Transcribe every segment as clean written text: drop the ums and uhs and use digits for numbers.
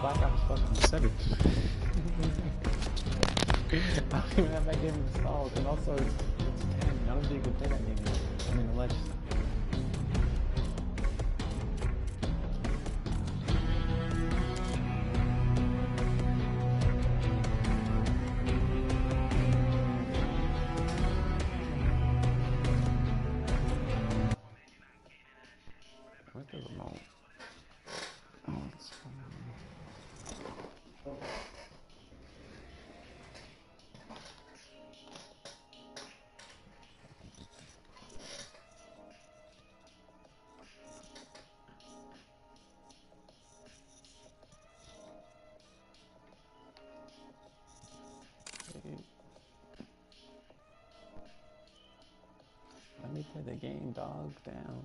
Black Ops fucking 7. I don't even have that game installed, and also it's 10. None of you can play that game yet. I mean, unless... Where's the remote? Oh, it's fine. Let me play the game, dog. Down.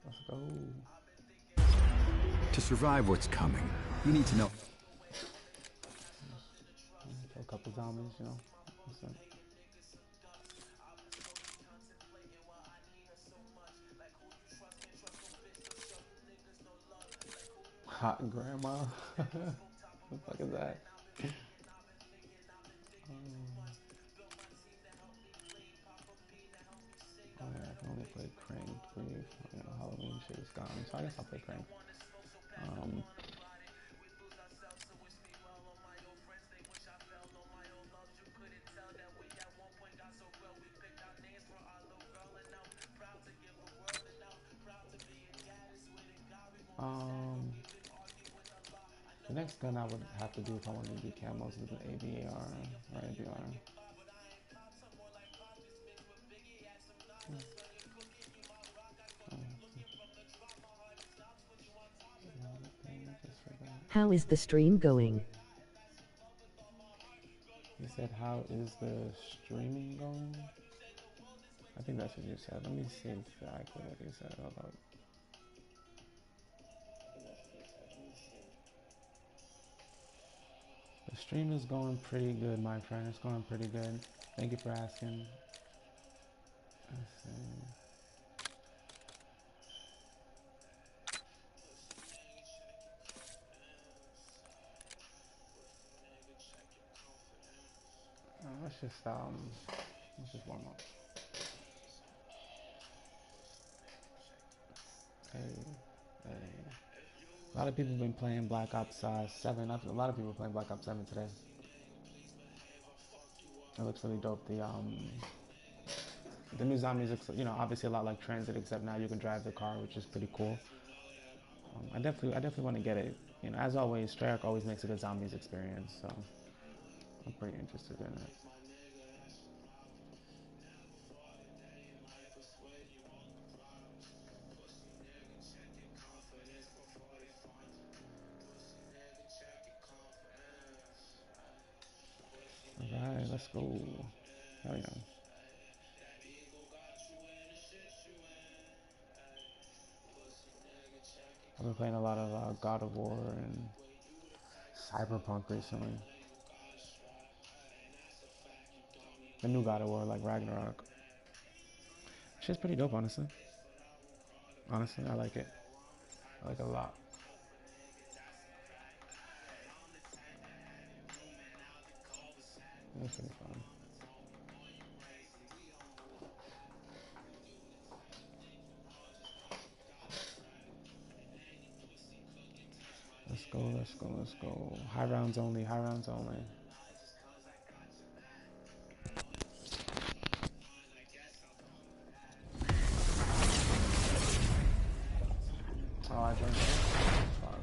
Let's go. To survive what's coming, you need to know. Kill a couple zombies, you know. Hot grandma. What the fuck is that? Oh yeah, I can only play Crank Grief. You know, Halloween shit is gone, so I guess I'll play Crank. The next gun I would have to do if I wanted to do camos is an ABAR or ABR. How is the stream going? He said, how is the streaming going? I think that's what you said. Let me see exactly what you said. Hold on. The stream is going pretty good, my friend. It's going pretty good. Thank you for asking. Let's see. Let's just warm up. Hey. A lot of people have been playing Black Ops 7. A lot of people are playing Black Ops 7 today. It looks really dope. The new zombies looks, you know, obviously a lot like Transit, except now you can drive the car, which is pretty cool. I definitely want to get it. You know, as always, Treyarch always makes a good zombies experience, so I'm pretty interested in it. Alright, let's go. Hell yeah. I've been playing a lot of God of War and Cyberpunk recently. The new God of War, like Ragnarok. Shit's pretty dope, honestly. Honestly, I like it. I like it a lot. It's pretty fun. Let's go. High rounds only. Oh, I joined. Fuck.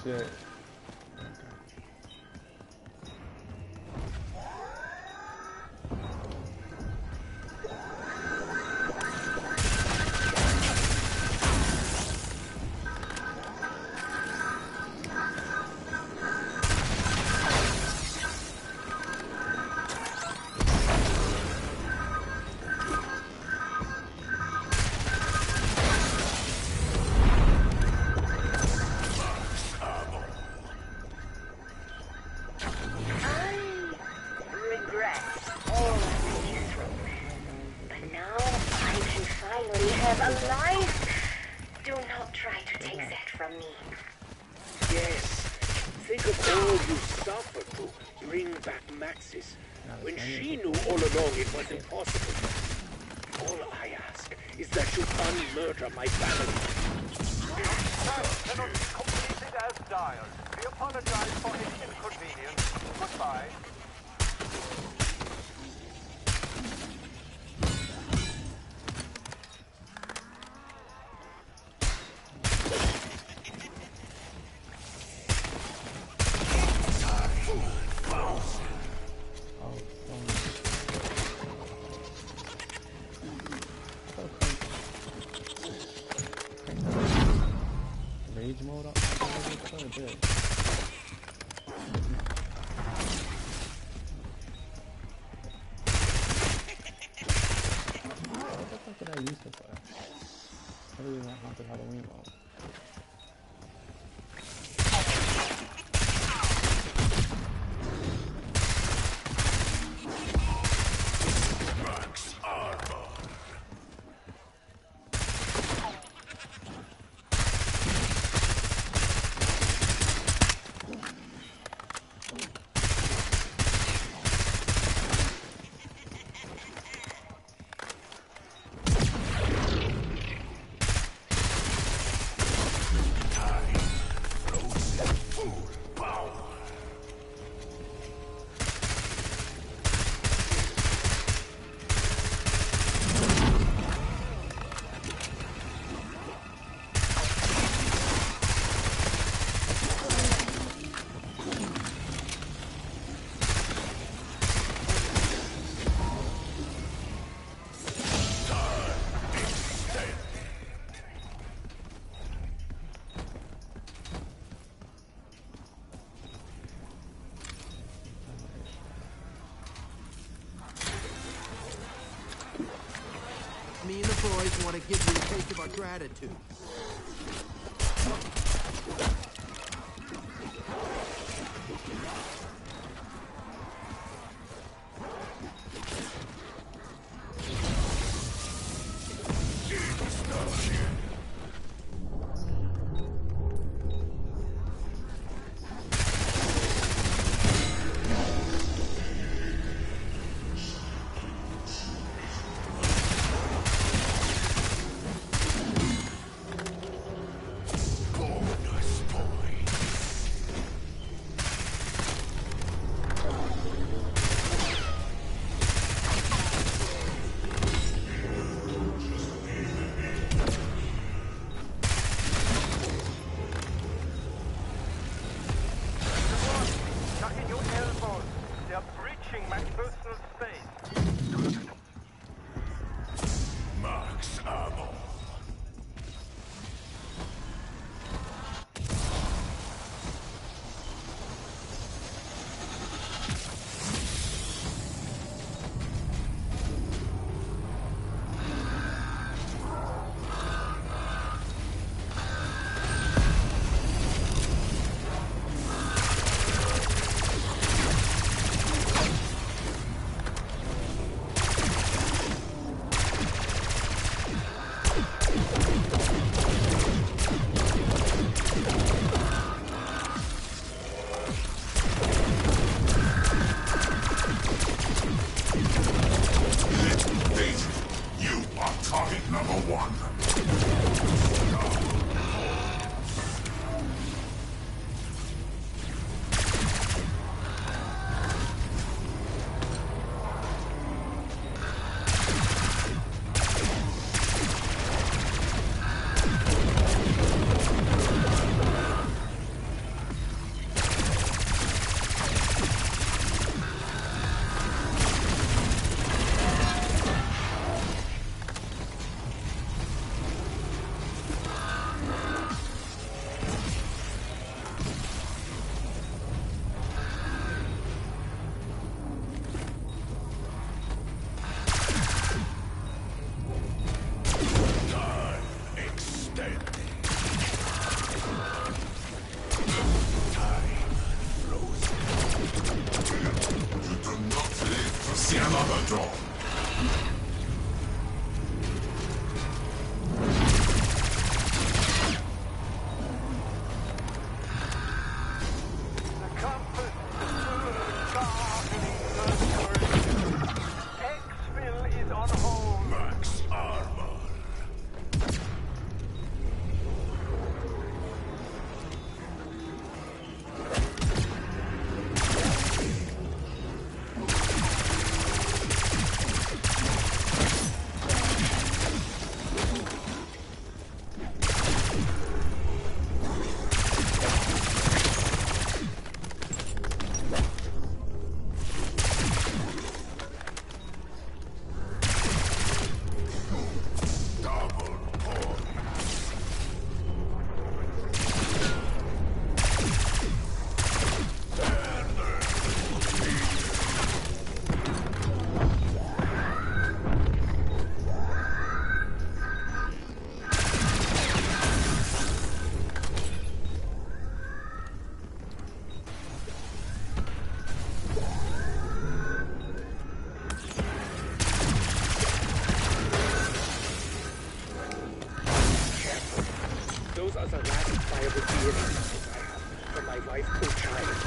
Shit. When she knew all along it was impossible. All I ask is that you unmurder my family. Task cannot be completed as desired. We apologize for any inconvenience. Goodbye. Rage mode up. What the fuck did I use it for? I really want Haunted Halloween mode. Me and the boys want to give you a taste of our gratitude. The compass darkening the Exfil is on hold. Max armor. Those are the last viable DNA samples I have from my wife or child.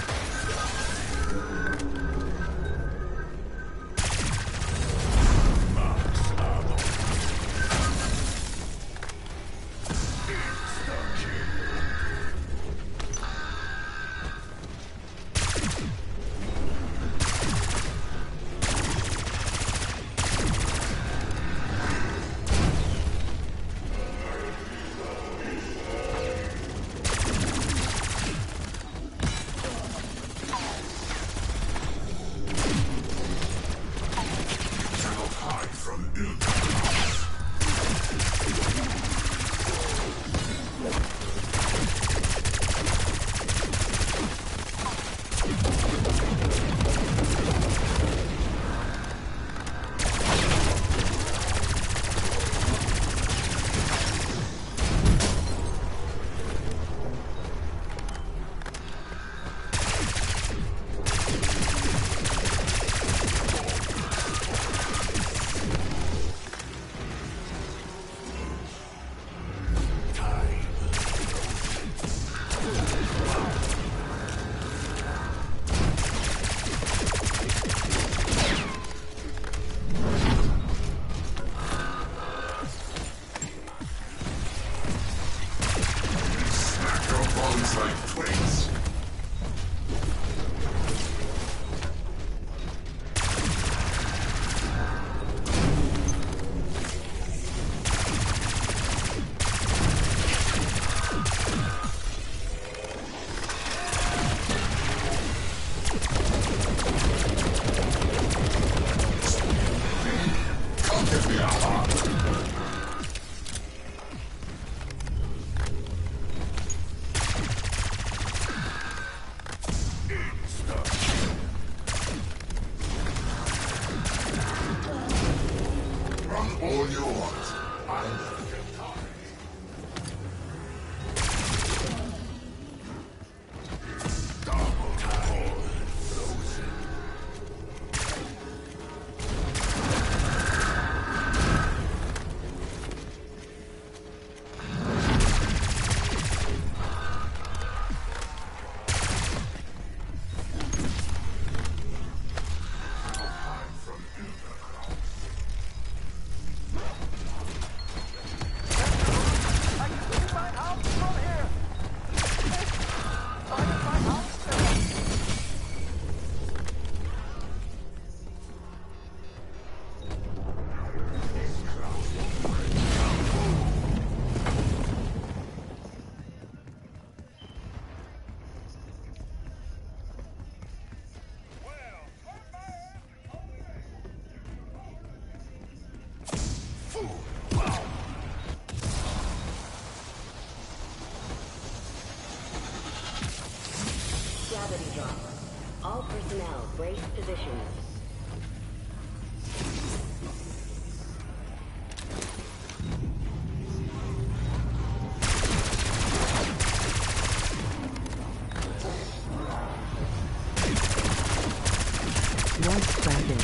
Gravity drop. All personnel brace positions. White dragon.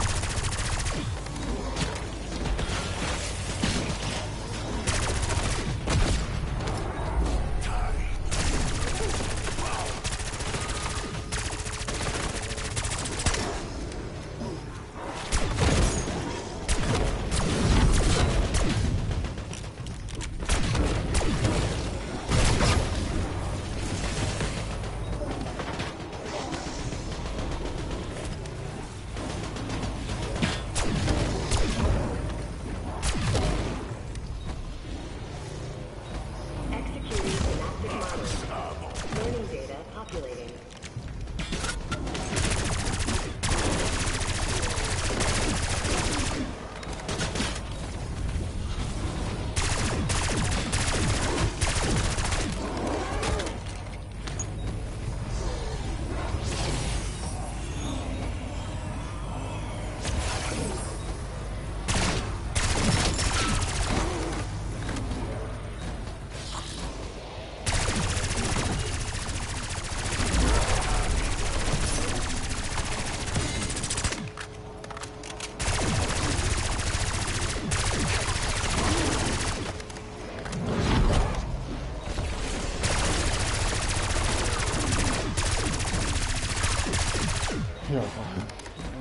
Yo, am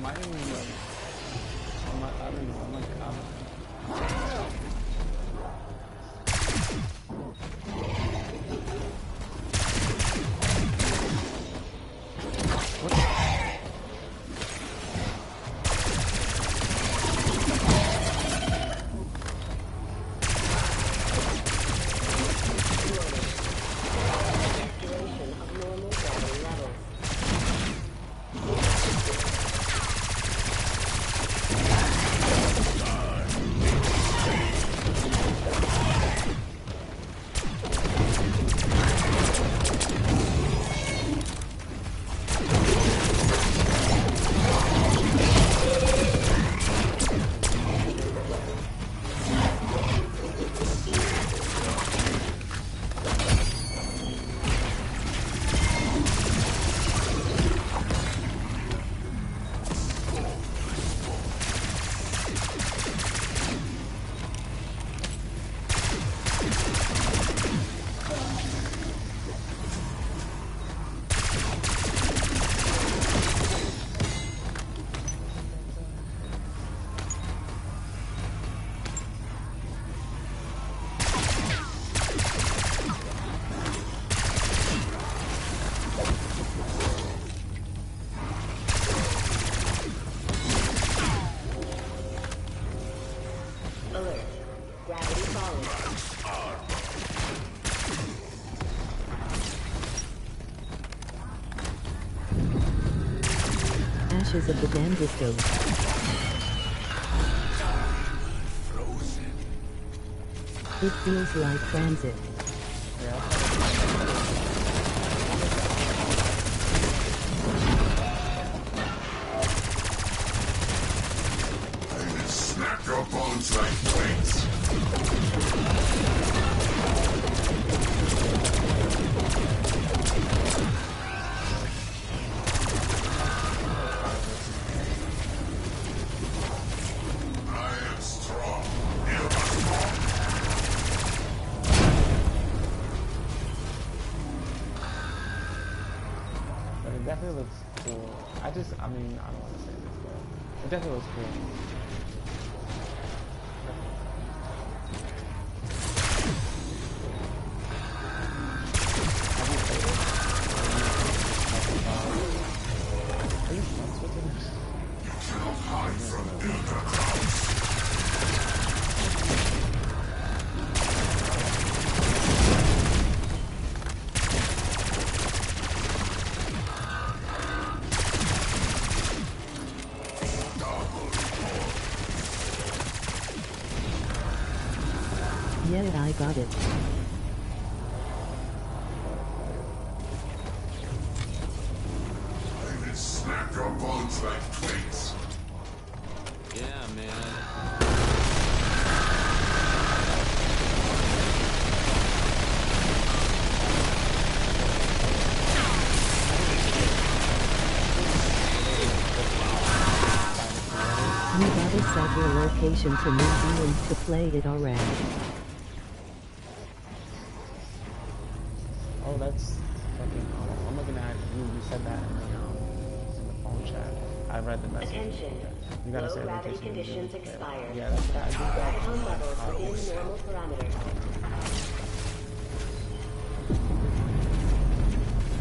I even like, I don't know, I'm like, Restoration of normal gravity levels. Alert. Gravity falling. Ashes of the Onlygotdope. It feels like transit. Snap your bones like twigs. I am strong. You must walk. but it definitely looks cool. I mean, I don't want to say this, but it definitely looks cool. Are you nuts with it? You cannot hide from Builder Crowds. Yeah, I got it. I will snap your bones like twigs. Yeah, man. You gotta set your location to New Zealand to play it already. Oh, that's fucking. I'm looking at you. You said that in the phone chat. I read the message. Attention. You gotta Low say gravity location. conditions expired. Yeah, that's what I did. Graviton levels within normal parameters.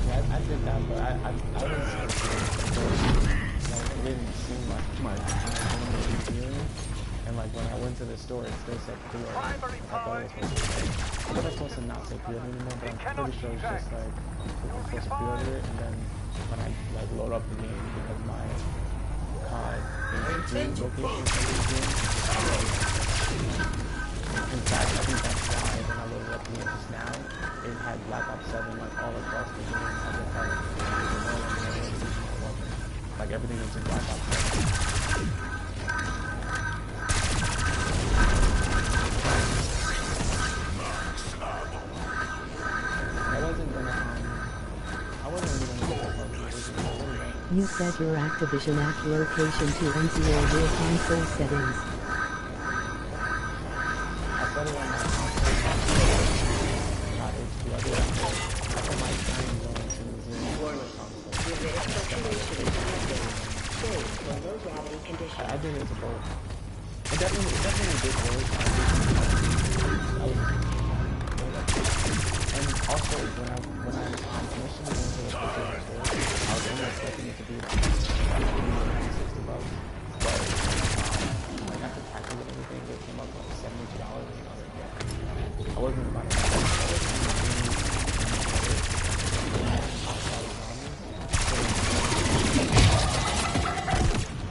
Yeah, I did that, but I was like, it didn't seem like my experience. And like when I went to the store, it still said pre-order. I thought it was supposed to not say pre-order anymore, but I'm pretty sure it's just like I'm supposed to pre-order it, and then when I like load up the game because my location in fact, I think that's why when I loaded up the game just now, it had Black Ops 7 like all across the game. I just had like everything was in Black Ops 7. I wasn't really gonna get that part. You set your Activision app location to enter your console settings. I set it on my console. Not HP. I did it on my time zone to New Zealand console. Installation connected. Safe for low gravity conditions. I think it's a boat. It definitely a big word. And also when I initially went to the picture store, I was only expecting it to be like $60, but like after taxes and everything, it came up to like $72. And I was like, yeah, I wasn't about to.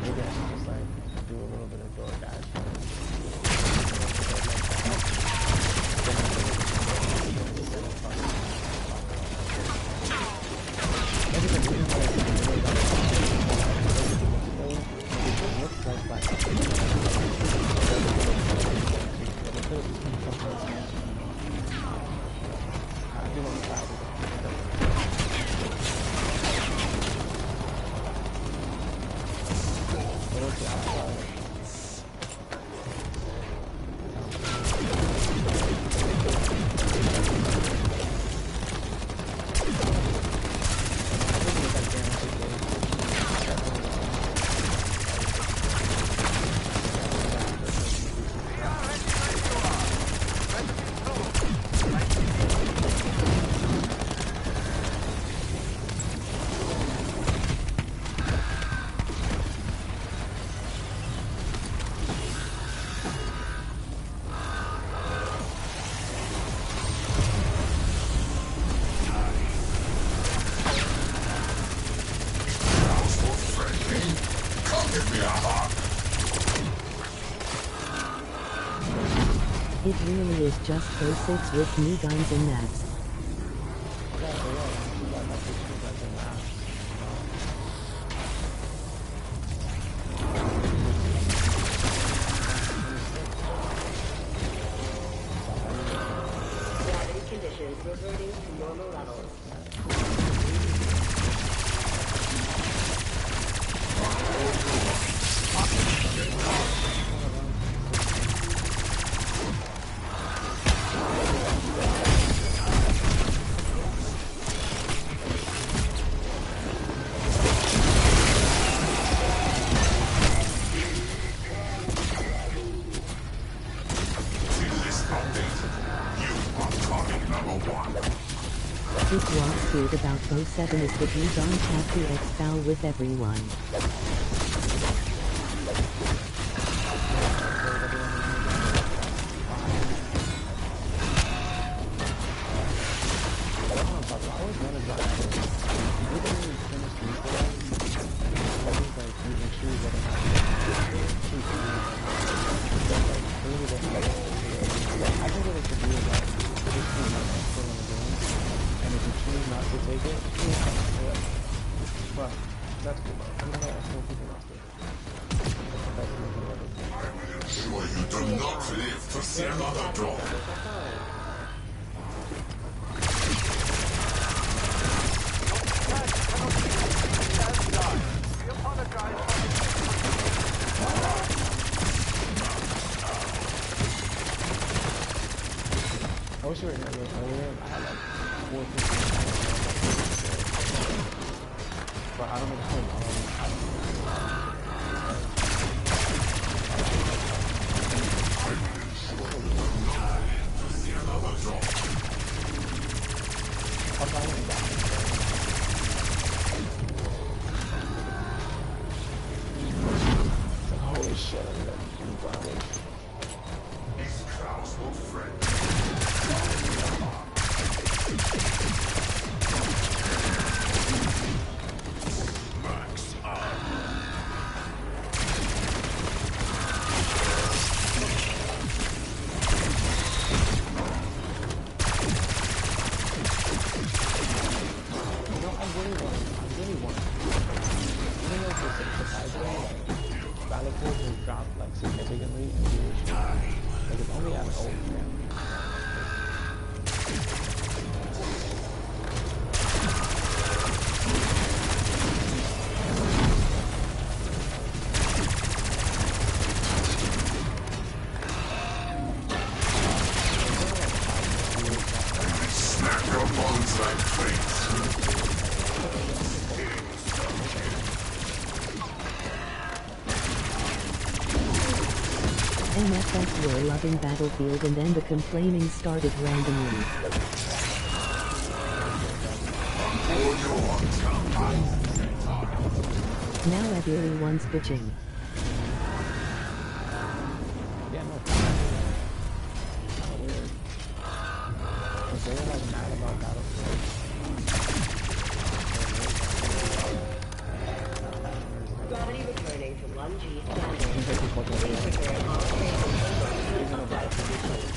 Maybe I should just like do a little bit of DoorDash. It really is just BO6 with new guns and maps. Gravity conditions reverting to normal levels. Quick walkthrough about BO7 is that you don't have to expel with everyone. Sure you do not live to see another dawn. We apologize for I wish you were in there earlier. I had like 450. But I don't know how holy shit, I'm gonna These clouds will friend. Max up. Even though it's surprisingly, like, Battlefield has dropped, like, significantly in viewership. Like, it's only at an old man. Snap your bones like plates. MFS were loving Battlefield and then the complaining started randomly. Now everyone's bitching. Yeah, no. Kind of weird. Because they were like mad about Battlefield. Gravity returning to 1G standard. Please return all traces over to contact routine.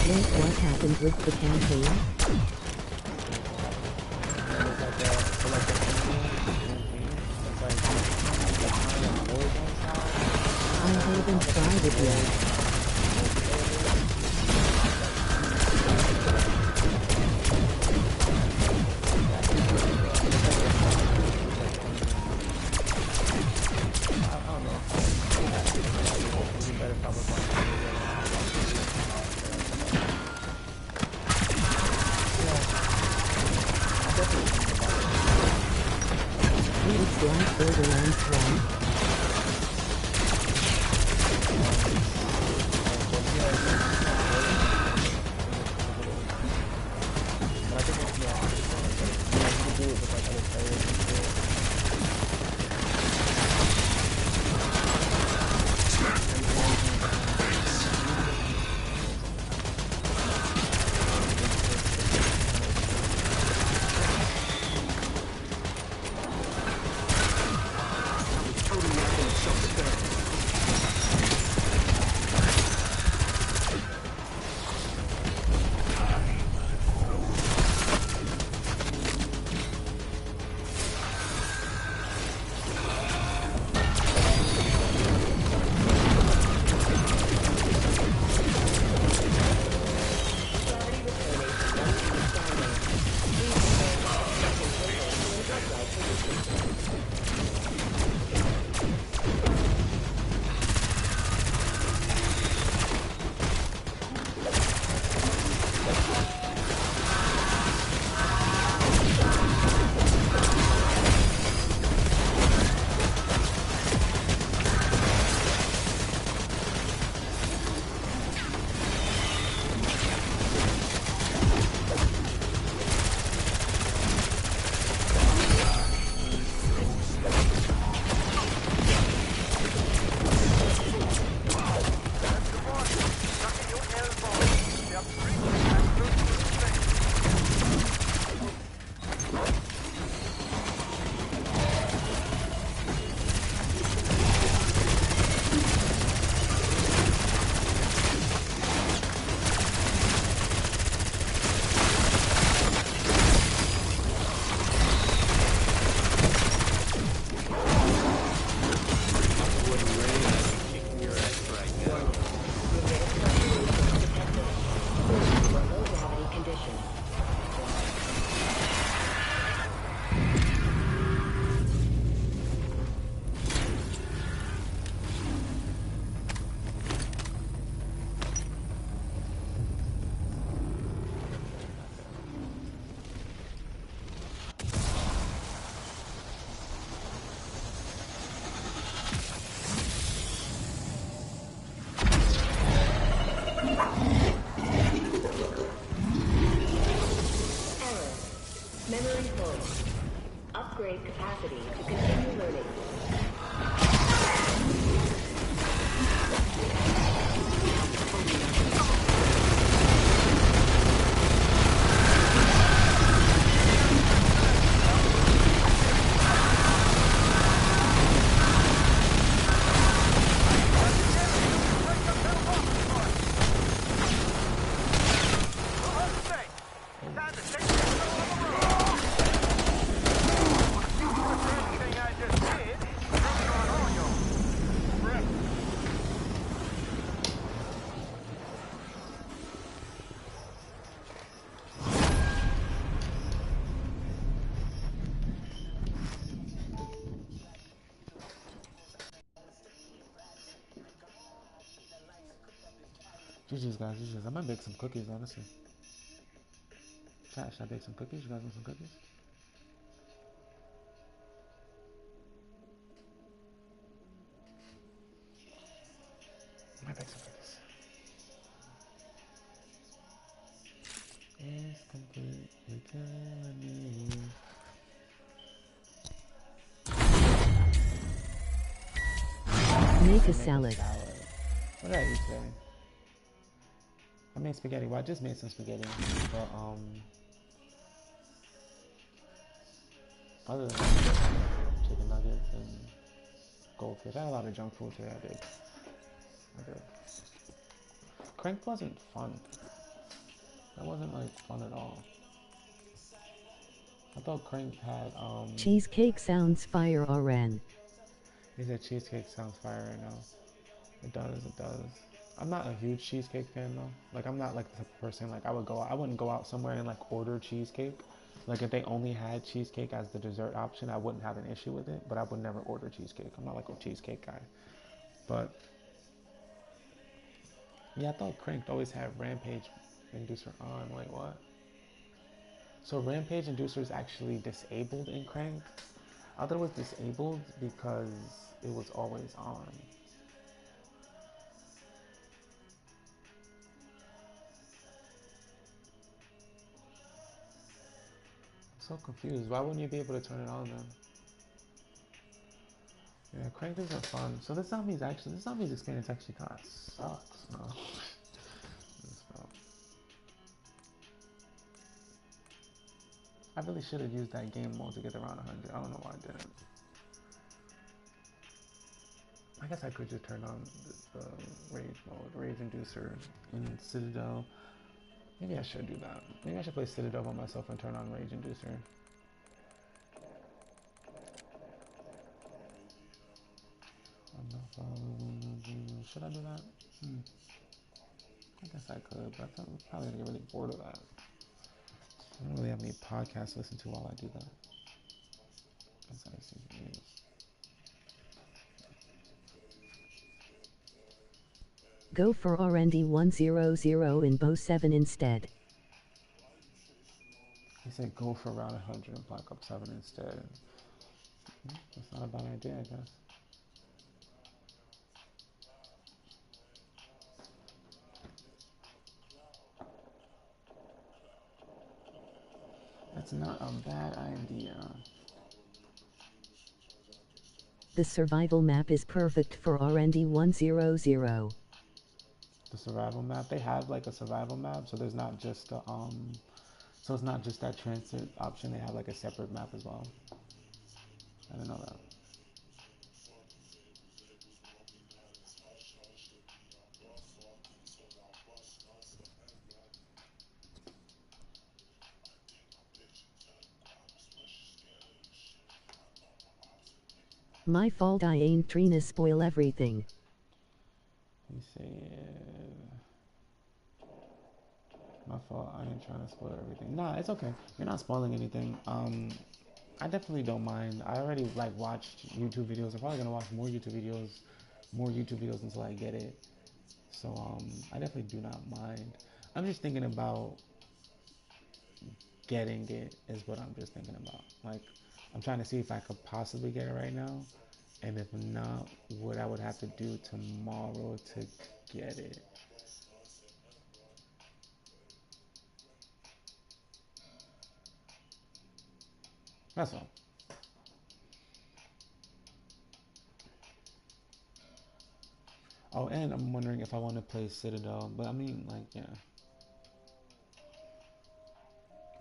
Wait, what happened with the campaign? I haven't tried it yet. It's like Borderlands 1. Memory full. Upgrade capacity to continue learning. GG's guys, GG's. I might bake some cookies, honestly. Chat, should I bake some cookies? You guys want some cookies? I might bake some cookies. It's completely killing me. Make a salad. What did I eat today? I made spaghetti. Well, I just made some spaghetti. But, other than that, chicken nuggets and goldfish. I had a lot of junk food today. I did. Crank wasn't fun. That wasn't like fun at all. I thought Crank had Cheesecake sounds fire, RN. he said cheesecake sounds fire right now. It does, it does. I'm not a huge cheesecake fan though. Like I'm not like the type of person like I wouldn't go out somewhere and like order cheesecake. Like if they only had cheesecake as the dessert option, I wouldn't have an issue with it, but I would never order cheesecake. I'm not like a cheesecake guy. But yeah, I thought Cranked always had Rampage Inducer on. Wait, what? So Rampage Inducer is actually disabled in Cranked. I thought it was disabled because it was always on. I'm so confused. Why wouldn't you be able to turn it on then? Yeah, Cranked isn't fun. So this zombie's experience actually kind of sucks. No. I really should have used that game mode to get around 100. I don't know why I didn't. I guess I could just turn on the Rage mode, Rage Inducer in Citadel. Maybe I should do that. Maybe I should play Citadel by myself and turn on Rage Inducer. Should I do that? I guess I could, but I'm probably gonna get really bored of that. I don't really have any podcasts to listen to while I do that. Go for RND 100 in BO7 instead. He said go for round 100 and Black Ops 7 instead. That's not a bad idea, I guess. That's not a bad idea. The survival map is perfect for RND 100. The survival map, they have like a survival map, so there's not just a, so it's not just that transit option, they have like a separate map as well. I didn't know that. My fault I ain't trying to spoil everything. He said, my fault, I ain't trying to spoil everything. Nah, it's okay. You're not spoiling anything. I definitely don't mind. I already like watched YouTube videos. I'm probably gonna watch more YouTube videos until I get it. So I definitely do not mind. I'm just thinking about getting it is what I'm just thinking about. Like I'm trying to see if I could possibly get it right now. And if not, what I would have to do tomorrow to get it. That's all. Oh, and I'm wondering if I want to play Citadel, but I mean, like, yeah.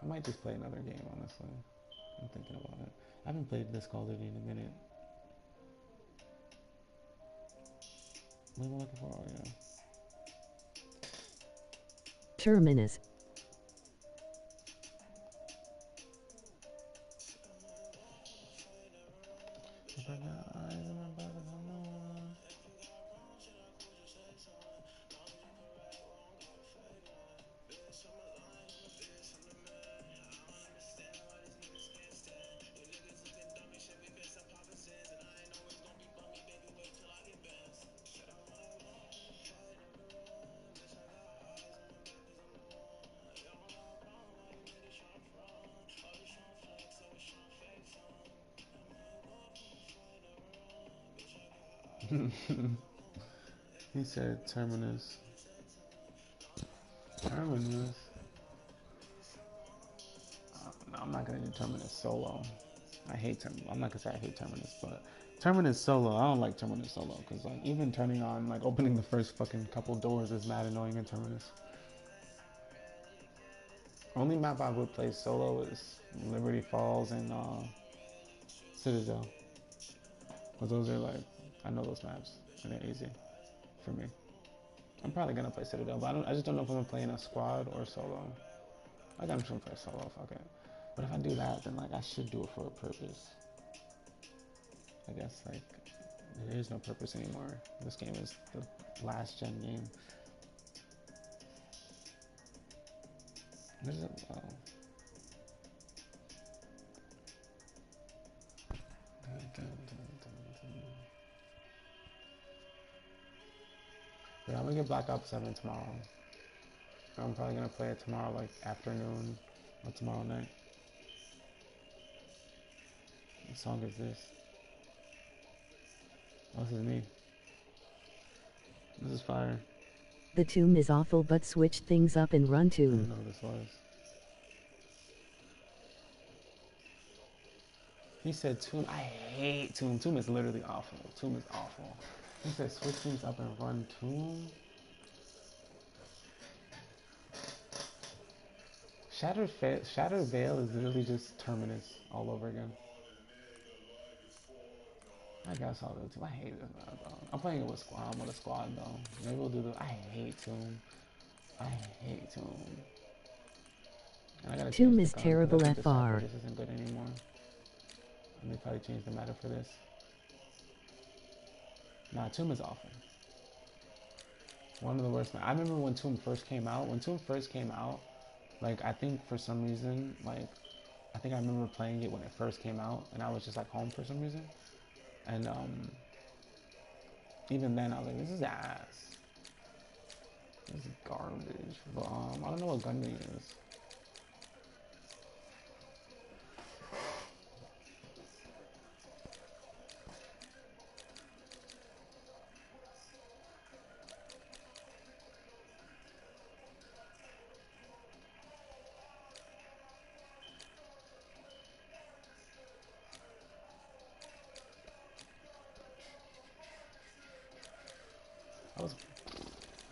I might just play another game, honestly. I'm thinking about it. I haven't played this Call of Duty in a minute. What am I looking for? Oh, yeah. Terminus. He said Terminus. Terminus? No, I'm not gonna do Terminus solo. I hate Terminus. I'm not gonna say I hate Terminus, but Terminus solo, I don't like Terminus solo, because like even turning on, like opening the first fucking couple doors is mad annoying in Terminus. Only map I would play solo is Liberty Falls and Citadel. But those are like, I know those maps, and they're easy for me. I'm probably gonna play Citadel, but I just don't know if I'm gonna play in a squad or solo. Like I'm just gonna play solo, fuck it. But if I do that, then like I should do it for a purpose. I guess like there is no purpose anymore. This game is the last gen game. What is it? Oh. But I'm gonna get Black Ops 7 tomorrow. I'm probably gonna play it tomorrow, like afternoon or tomorrow night. What song is this? Oh, this is me. This is fire. The tomb is awful, but switch things up and run I didn't tomb. know what this was. He said Tomb. I hate Tomb. Tomb is literally awful. Tomb is awful. He said switch things up and run Tomb. Shattered Veil is literally just Terminus all over again. I guess I'll do Tomb. I hate it though. I'm playing it with a squad though. Maybe we'll do the. I hate Tomb. I hate Tomb. And I gotta Tomb change is the gun, terrible I think FR. this isn't good anymore. Let me probably change the meta for this. Nah, Tomb is awful. One of the worst. I remember when Tomb first came out. When Tomb first came out, like I think for some reason, like I think I remember playing it when it first came out, and I was just like home for some reason. And even then I was like, this is ass. This is garbage. But I don't know what gun to use.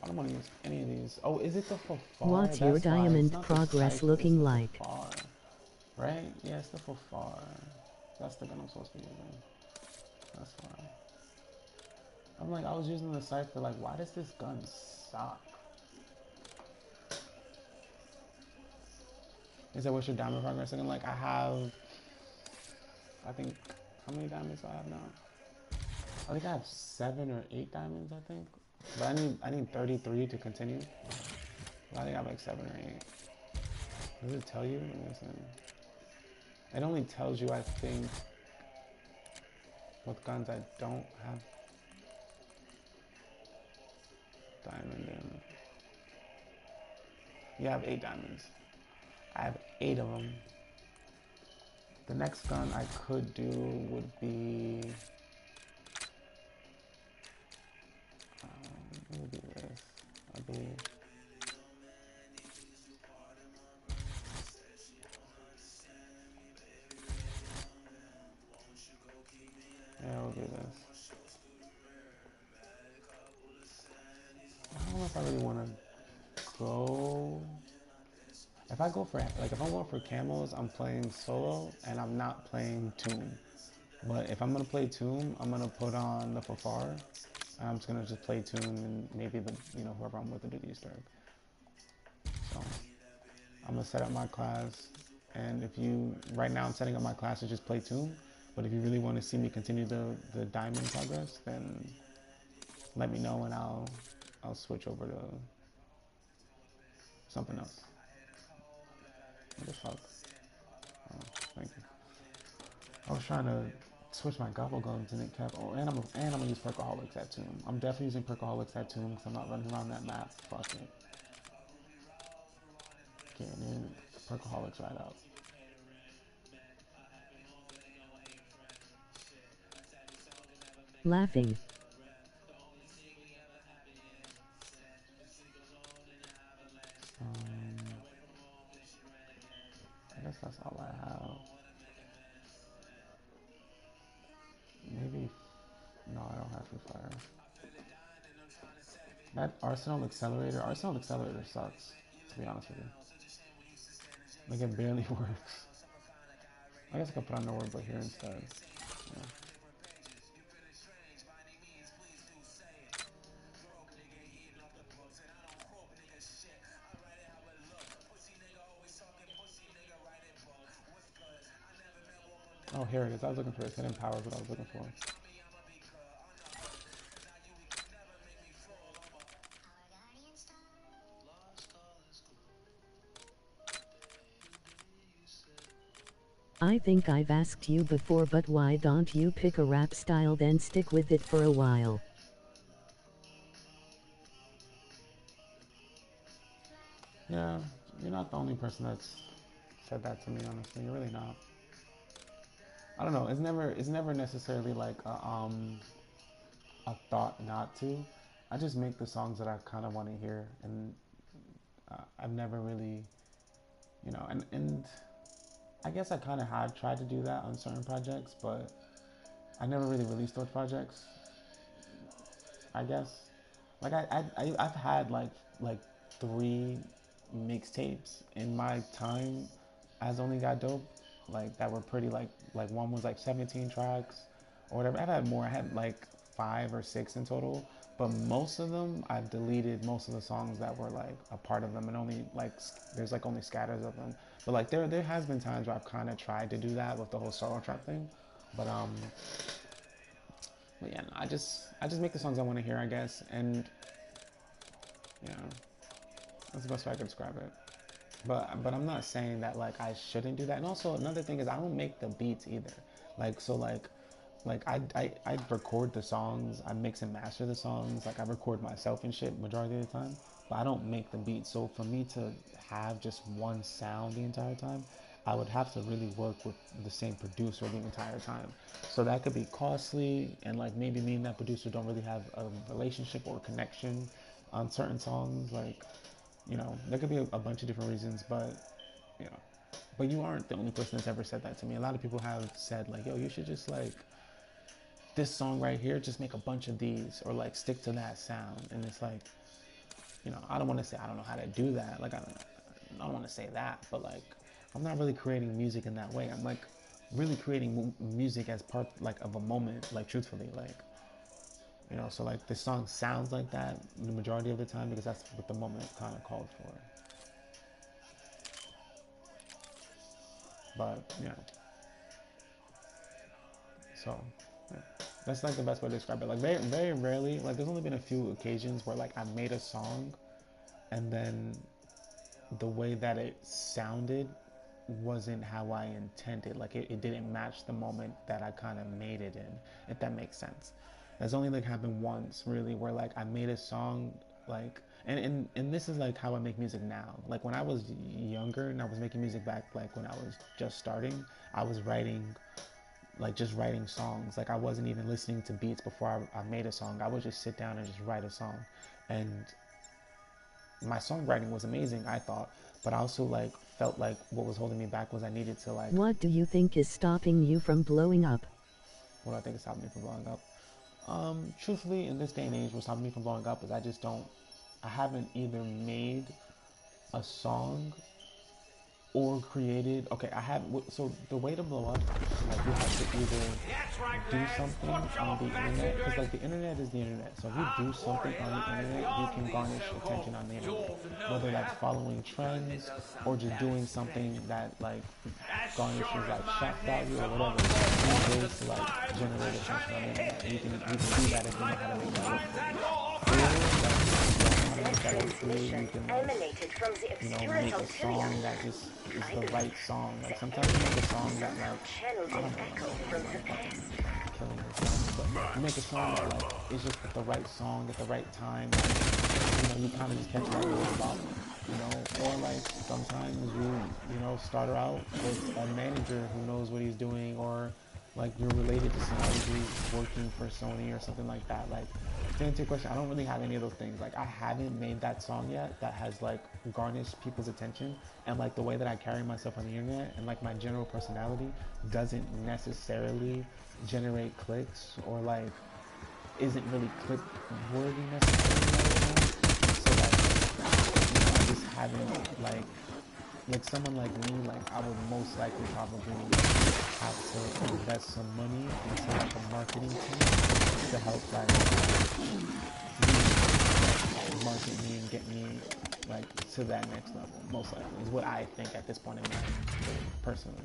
I don't want to use any of these. Oh, is it the Fafar? What's your diamond progress looking like? Fafar, right? Yeah, it's the Fafar. That's the gun I'm supposed to be using. That's fine. I'm like, I was using the Cypher, like, why does this gun suck? Is that what's your diamond progress looking like? I think, how many diamonds do I have now? I think I have 7 or 8 diamonds, I think. But I need 33 to continue. But I think I have like 7 or 8. Does it tell you? Listen. It only tells you, I think, what guns I don't have diamond in. You have 8 diamonds. I have 8 of them. The next gun I could do would be... it would be this, I believe. Yeah, we'll do this. I don't know if I really want to go... If I go for, like, if I'm going for camos, I'm playing solo, and I'm not playing Tomb. But if I'm going to play Tomb, I'm going to put on the Fafar. I'm just going to just play Tomb, and maybe the, you know, whoever I'm with to do the Easter egg. So, I'm going to set up my class, and if you, right now I'm setting up my class to just play Tomb, but if you really want to see me continue the diamond progress, then let me know, and I'll switch over to something else. What the fuck? Oh, thank you. I was trying to switch my gobble guns and it kept. Oh, and I'm gonna use Perkaholics at Tomb. I'm definitely using Perkaholics at Tomb because I'm not running around that map. Fuck it. Okay, and then Perkaholics right out. Laughing. I guess that's all I have. Maybe. No, I don't have Free Fire. That Arsenal Accelerator sucks, to be honest with you. Like, it barely works. I guess I could put on the word but here instead. Yeah. Oh, here it is. I was looking for this. Hidden power is what I was looking for. I think I've asked you before, but why don't you pick a rap style then stick with it for a while? Yeah, you're not the only person that's said that to me, honestly. You're really not. I don't know. It's never necessarily like a thought not to. I just make the songs that I kind of want to hear, and I've never really, and I guess I kind of had tried to do that on certain projects, but I never really released those projects. I guess, like I've had like 3 mixtapes in my time as Only Got Dope, like that were pretty like one was like 17 tracks or whatever. I've had more. I had like 5 or 6 in total, but most of them I've deleted most of the songs that were like a part of them, and only like there's like only scatters of them. But like there has been times where I've kind of tried to do that with the whole sorrowtrap thing, but yeah, no, I just make the songs I want to hear, I guess, and yeah, that's the best way I can describe it. But I'm not saying that like I shouldn't do that. And also another thing is I don't make the beats either. Like so like I record the songs, I mix and master the songs, like I record myself and shit majority of the time, but I don't make the beats. So for me to have just one sound the entire time, I would have to really work with the same producer the entire time. So that could be costly, and like maybe me and that producer don't really have a relationship or connection on certain songs. Like, there could be a bunch of different reasons, but you know, but you aren't the only person that's ever said that to me. A lot of people have said like, yo, you should just like this song right here, just make a bunch of these, or like stick to that sound. And it's like, I don't want to say I don't know how to do that. Like I don't want to say that, but like I'm not really creating music in that way. I'm like really creating music as part like of a moment, like truthfully, like so like this song sounds like that the majority of the time because that's what the moment kind of called for. But so yeah. That's like the best way to describe it. Like very very rarely, like there's only been a few occasions where like I made a song and then the way that it sounded wasn't how I intended. Like it didn't match the moment that I kind of made it in, if that makes sense. That's only like happened once really where like I made a song like and this is like how I make music now. Like when I was younger and I was making music back like when I was just starting, I was just writing songs. Like I wasn't even listening to beats before I made a song. I would just sit down and just write a song. And my songwriting was amazing, I thought, but I also like felt like what was holding me back was I needed to like. What do you think is stopping you from blowing up? What do I think is stopping me from blowing up? Truthfully, in this day and age, what's stopping me from blowing up is I haven't either made a song or created. Okay, I have. So the way to blow up, like you have to either do something on the internet, because like the internet is the internet. So if you do something on the internet, you can garnish attention on the internet. Whether that's following trends or just doing something that like garnishes like shock value or whatever. There's ways to like generate attention on the internet. And you can do that if you know how to make that work for you. You can make a song that just is the right song. Like sometimes you make a song that like I don't know, like killing yourself, but you make a song that like is just the right song at the right time. Like, you kind of just catch that little spot, or like sometimes you start out with a manager who knows what he's doing, or like you're related to somebody who's working for Sony or something like that. Like, to answer your question, I don't really have any of those things. Like, I haven't made that song yet that has like garnished people's attention, and like the way that I carry myself on the internet and like my general personality doesn't necessarily generate clicks or like isn't really click worthy necessarily. So like, I just haven't like someone like me, like I would most likely probably have to invest some money into like a marketing team to help like market me and get me like to that next level. Most likely is what I think at this point in my personally.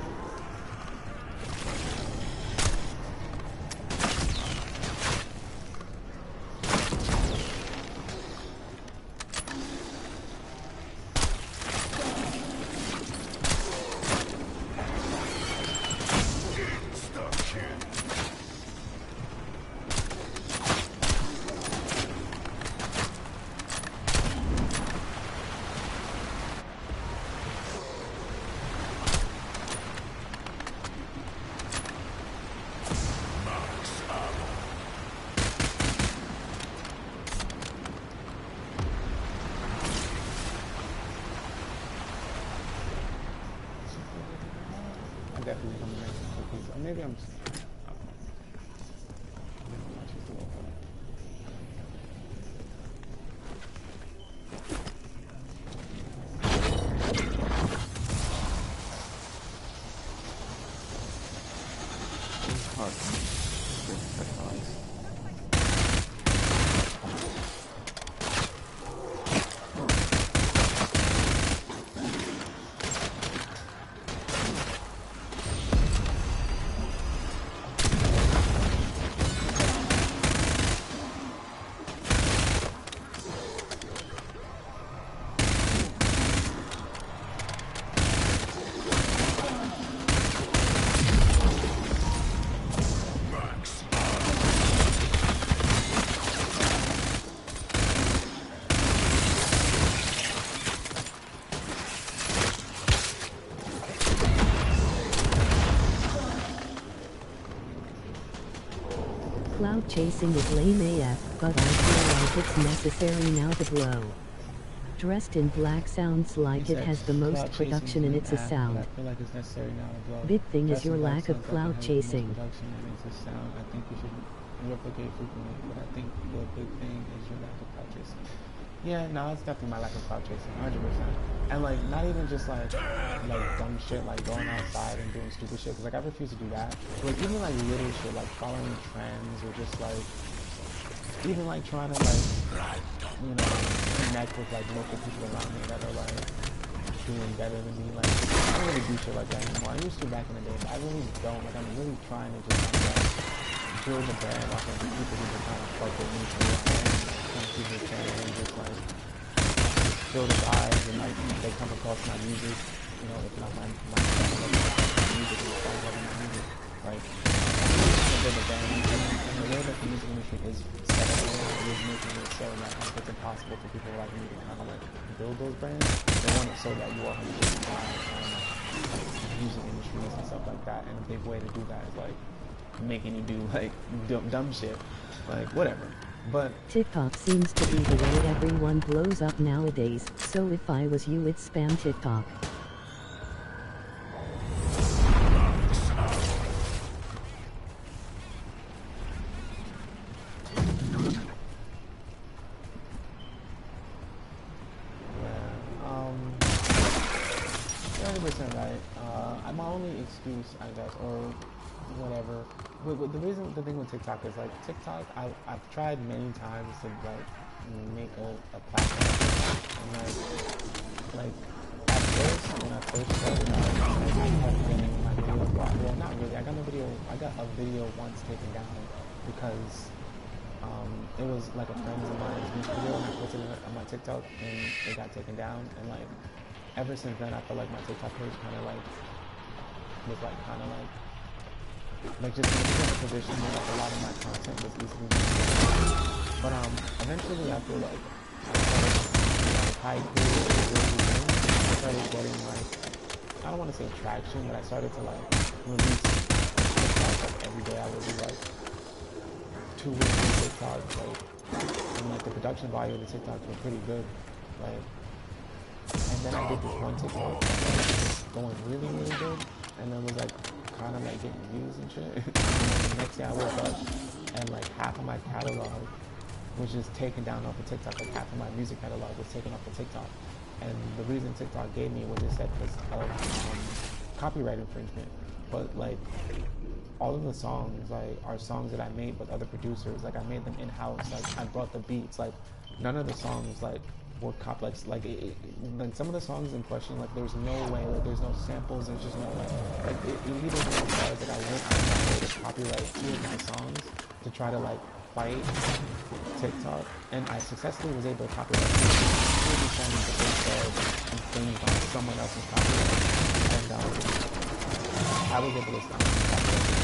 could definitely come and make some cookies. Or maybe I'm just, I don't know. Maybe I'm just a little bit. Cloud chasing is lame AF, but I feel like it's necessary now to blow. Dressed in black sounds like it has the most production and it's a sound. I feel like it's necessary now to blow. Big thing is your lack of cloud Production chasing. and it's a sound. I think you should replicate frequently, but I think the big thing is your lack of cloud chasing. Yeah, no, it's definitely my lack of cloud chasing, 100%. And like, not even just like dumb shit, like going outside and doing stupid shit, because like I refuse to do that. But like even like little shit, like following trends, or just like even like trying to like, you know, connect with like local people around me that are like doing better than me. Like I don't really do shit like that anymore. I used to back in the day, but I really don't. Like I'm really trying to just like build a brand off of the people who are trying to fuck with me for some people's channel and just like build his eyes and like they come across my music, you know, if not my music and start loving my music. Like a bit of band and the way that the music industry is set up now is making it so that it's impossible for people like me to kind of like build those brands. They want it so that you are 100% on music industries and stuff like that, and a big way to do that is like making you do like dumb shit, like whatever. But TikTok seems to be the way everyone blows up nowadays, so if I was you, I'd spam TikTok. Right. My only excuse, I guess, or whatever. But the thing with TikTok is like TikTok. I've tried many times to like make a platform, and like at first when I first started out, I kept getting my videos blocked. Well, not really. I got a video once taken down because it was like a friend of mine's music video, and I posted it on my TikTok, and it got taken down. And like ever since then, I felt like my TikTok page kind of like was like kind of like just in a position where like a lot of my content was easily made. But eventually I feel like I started getting like, I don't want to say traction, but I started to like release TikTok like every day. I would do like 2 weeks of TikTok, like, and like the production value of the TikToks were pretty good, like. And then I did this one TikTok going really, really good, and then was like kind of like getting views and shit. And then the next day I woke up and like half of my catalog was just taken down off of TikTok. Like half of my music catalog was taken off of TikTok. And the reason TikTok gave me what it said was copyright infringement. But like all of the songs like are songs that I made with other producers. Like I made them in-house. Like I brought the beats. Like none of the songs like were complex, like some of the songs in question, like there's no way, like there's no samples, there's just no like it even went as far as that I went out of my way to copyright 2 of my songs to try to like fight TikTok, and I successfully was able to copyright 2 of the songs that they said infringed on someone else's copyright, and I was able to stop copyright.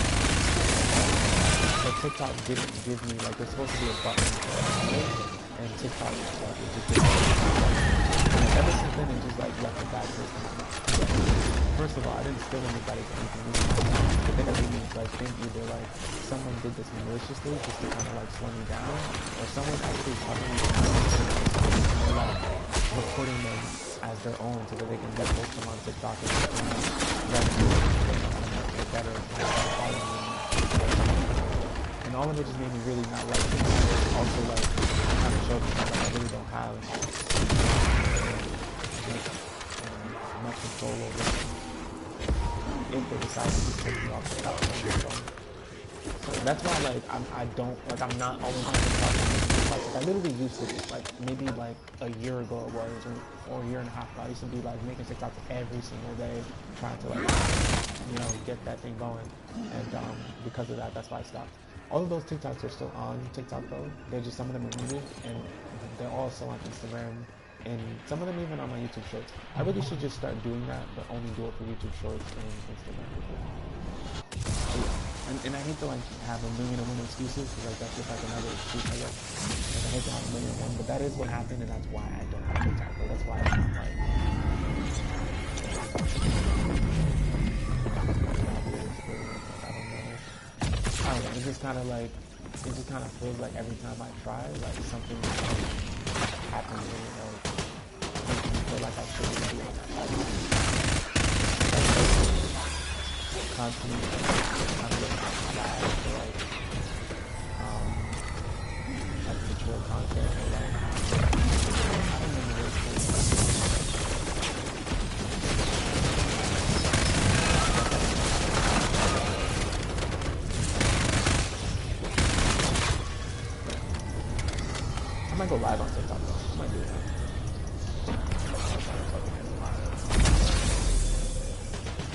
But TikTok didn't give me, like there's supposed to be a button for and TikTok it just didn't. And ever since then, it just like left a bad taste in my mouth. First of all, I didn't steal anybody's anything. The thing that made me like think either like someone did this maliciously just to kind of like slow me down, or someone actually covering me down and they're like recording them as their own so that they can repost them on TikTok and revenue. better quality. And all of it just made me really not like it. Also, like, kind of showed me that I really don't have much control over it. If they decide to just take me off the top. So that's why, like, I'm not always on TikTok. Like, I literally used to, like, maybe like a year ago it was, or a year and a half ago, I used to be like making TikToks every single day, trying to, like, you know, get that thing going. And because of that, that's why I stopped. All of those TikToks are still on TikTok though. They're just, some of them are muted, and they're also on Instagram, and some of them even on my YouTube Shorts. I really should just start doing that, but only do it for YouTube Shorts and Instagram. So, yeah. And I hate to like have a million and one excuses, because like that's just like another excuse, I guess. Like I hate to have a million and one, but that is what happened, and that's why I don't have TikTok. But that's why it's not like. I don't know. It just kind of like, it just kind of feels like every time I try, like something happens, and it like makes me feel like I shouldn't be doing that. Constantly kind of looking at flags for like mature content, or like I don't remember what it's called. I might go live on TikTok though. I might do that.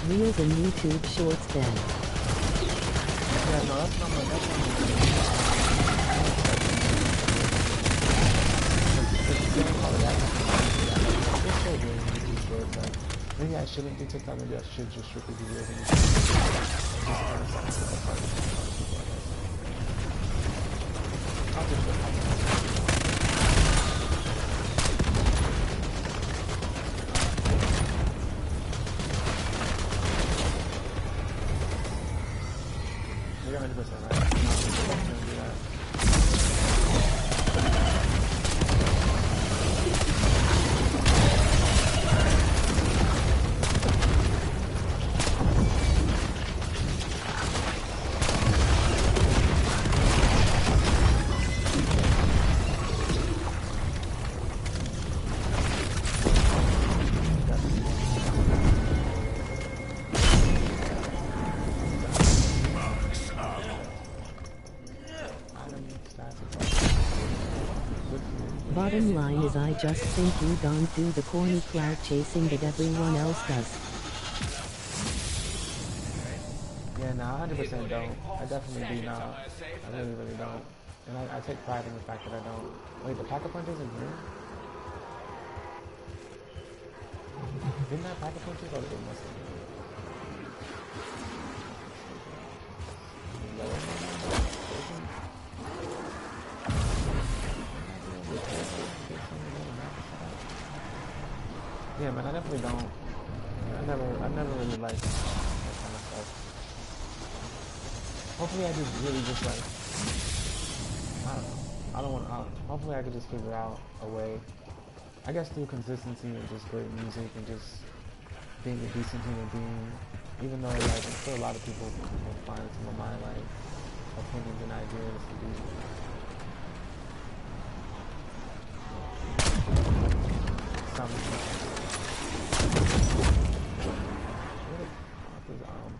Reels and YouTube Shorts then. Yeah, no, that's not my, maybe I shouldn't do TikTok, maybe I should just strictly do reels and I'll just you're 100% right. I'm not gonna do that. Bottom line is I just think you don't do the corny cloud chasing that everyone else does. Yeah, no, 100% don't. I definitely do not. I really, really don't. And I take pride in the fact that I don't. Wait, the Pack-a-Punch isn't here? Didn't that Pack-a-Punch is? Oh, it must have been. Yeah, man, I definitely don't. I never really liked that kind of stuff. Hopefully I just really just like, I don't know. Hopefully I could just figure out a way, I guess through consistency and just great music and just being a decent human being, even though like I'm sure a lot of people will find some of my like opinions and ideas to be something.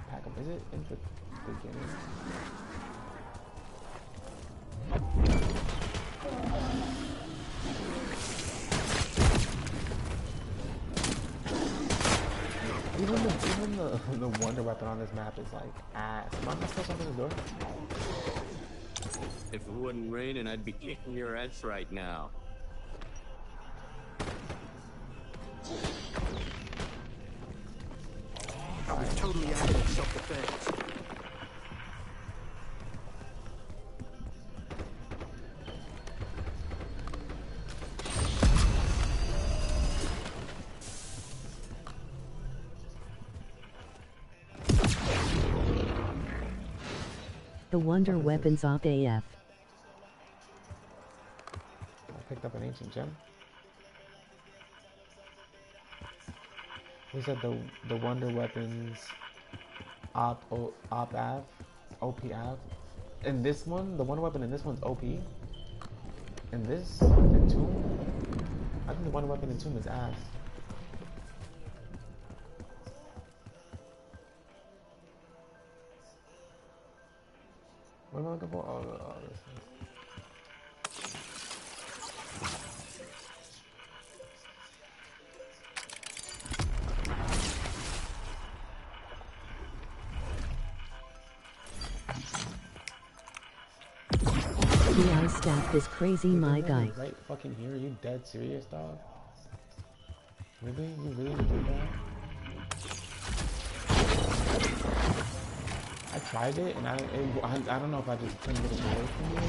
Pack-up, is it in the beginning? Even the wonder weapon on this map is like ass. Am I supposed to open the door? If it wasn't raining, I'd be kicking your ass right now. I was totally acting in self-defense. The wonder weapons op AF. I picked up an ancient gem. He said the wonder weapons op av, op av. And this one, the one weapon in this one's OP. And this, in Tomb, I think the one weapon in Tomb is ass. What am I looking for? Oh, this one. The ice staff is crazy, my guy. Right fucking here? Are you dead serious, dog? Really? You really did that? I tried it and I don't know if I just couldn't get it away from me or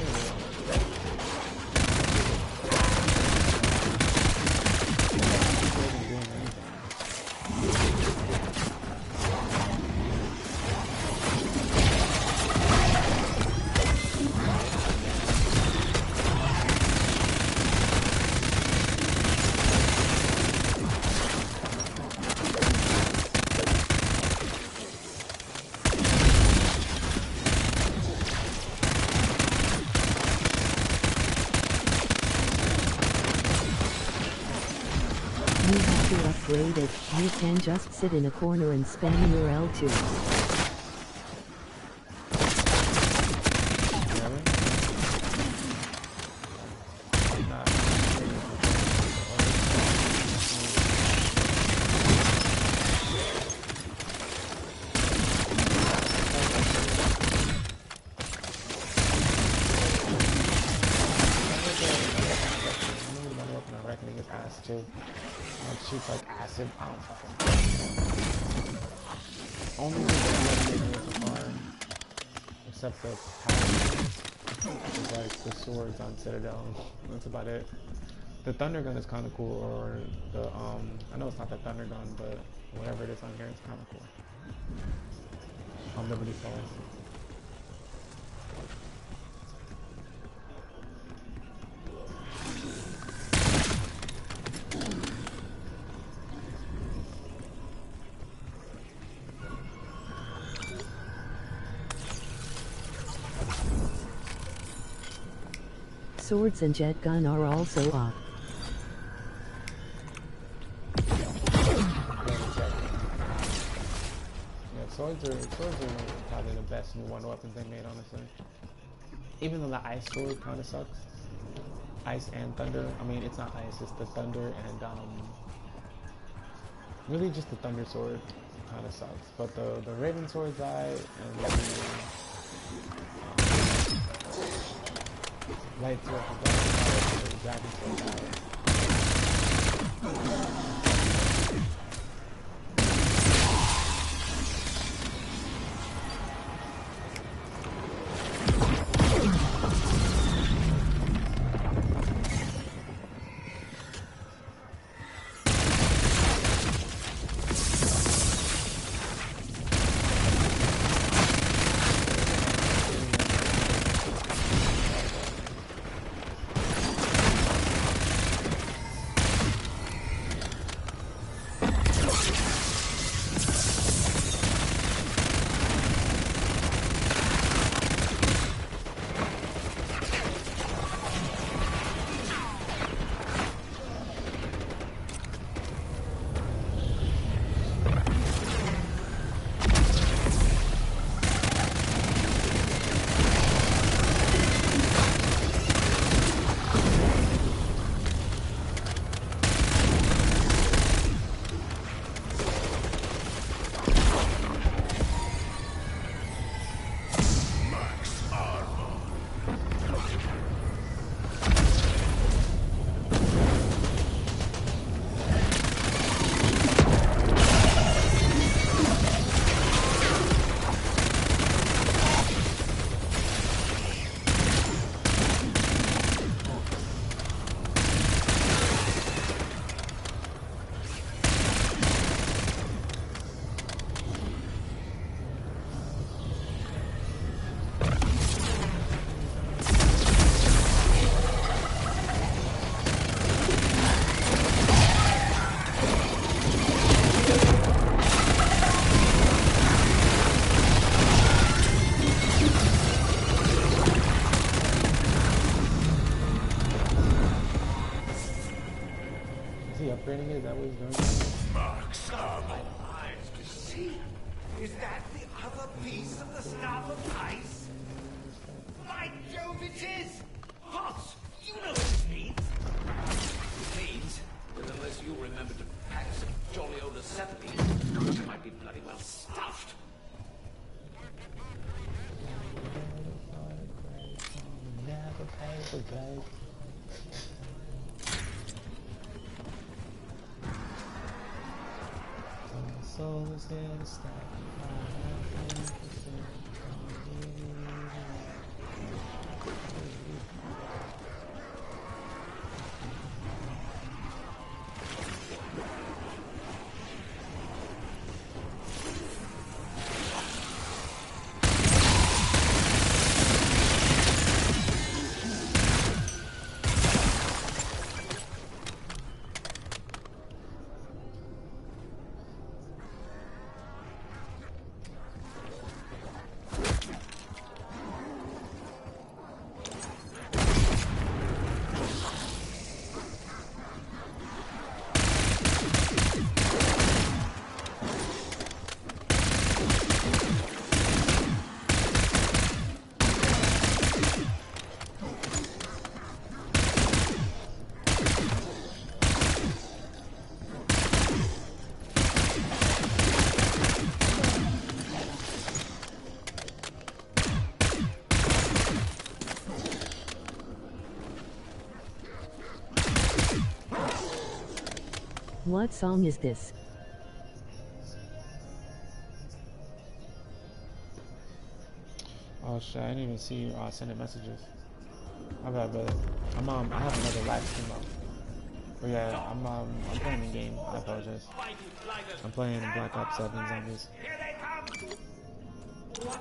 Upgraded, you can just sit in a corner and spam your L2. shoots like acid. I don't fucking know. Only the so far, except the powers, is like the swords on Citadel. That's about it. The thunder gun is kind of cool, or the I know it's not the thunder gun, but whatever it is on here, it's kind of cool. On Liberty Falls. Swords and jet gun are also up. Yeah, swords are probably the best new one weapons they made, honestly. Even though the ice sword kind of sucks. Ice and thunder. I mean, it's not ice, it's the thunder and really just the thunder sword kind of sucks. But the raven sword's and light sword, the dragon sword. the bag. My soul is here to stay. What song is this? Oh shit, I didn't even see you sending messages. My bad, brother. I have another live stream up. But yeah, I'm playing the game. I apologize. I'm playing Black Ops 7 Zombies. Here they come! What?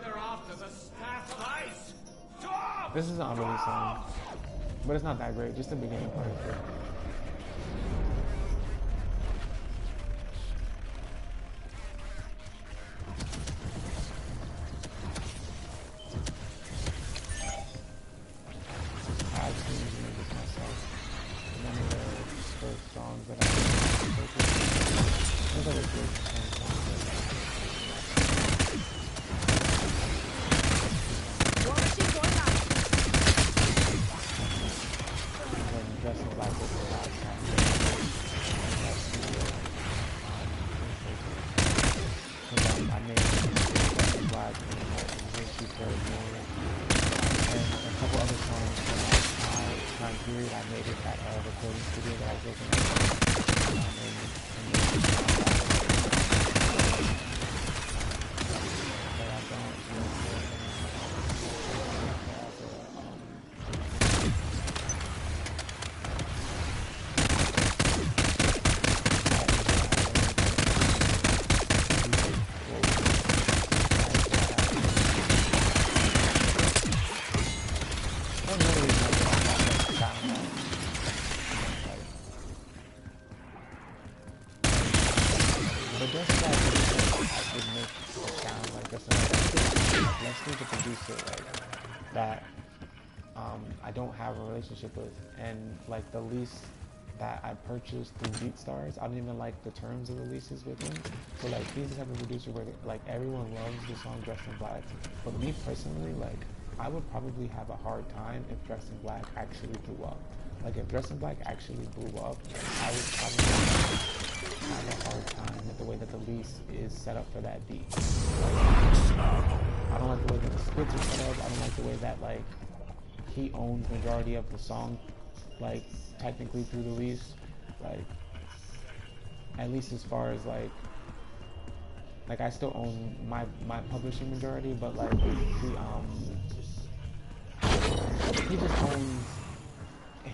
They're after the staff ice! Stop! This is an unreleased song, but it's not that great. Just the beginning part is good. I don't have a relationship with, and like the lease that I purchased through BeatStars, I don't even like the terms of the leases with him. So like he's the type of producer where like everyone loves the song Dressed in Black, but me personally, like I would probably have a hard time if Dressed in Black actually blew up. Like if Dressed in Black actually blew up, I would probably have a hard time with the way that the lease is set up for that beat. Like, I don't like the way that the splits are set up. I don't like the way that like he owns majority of the song, like technically through the lease, like at least as far as like I still own my publishing majority, but like he just owns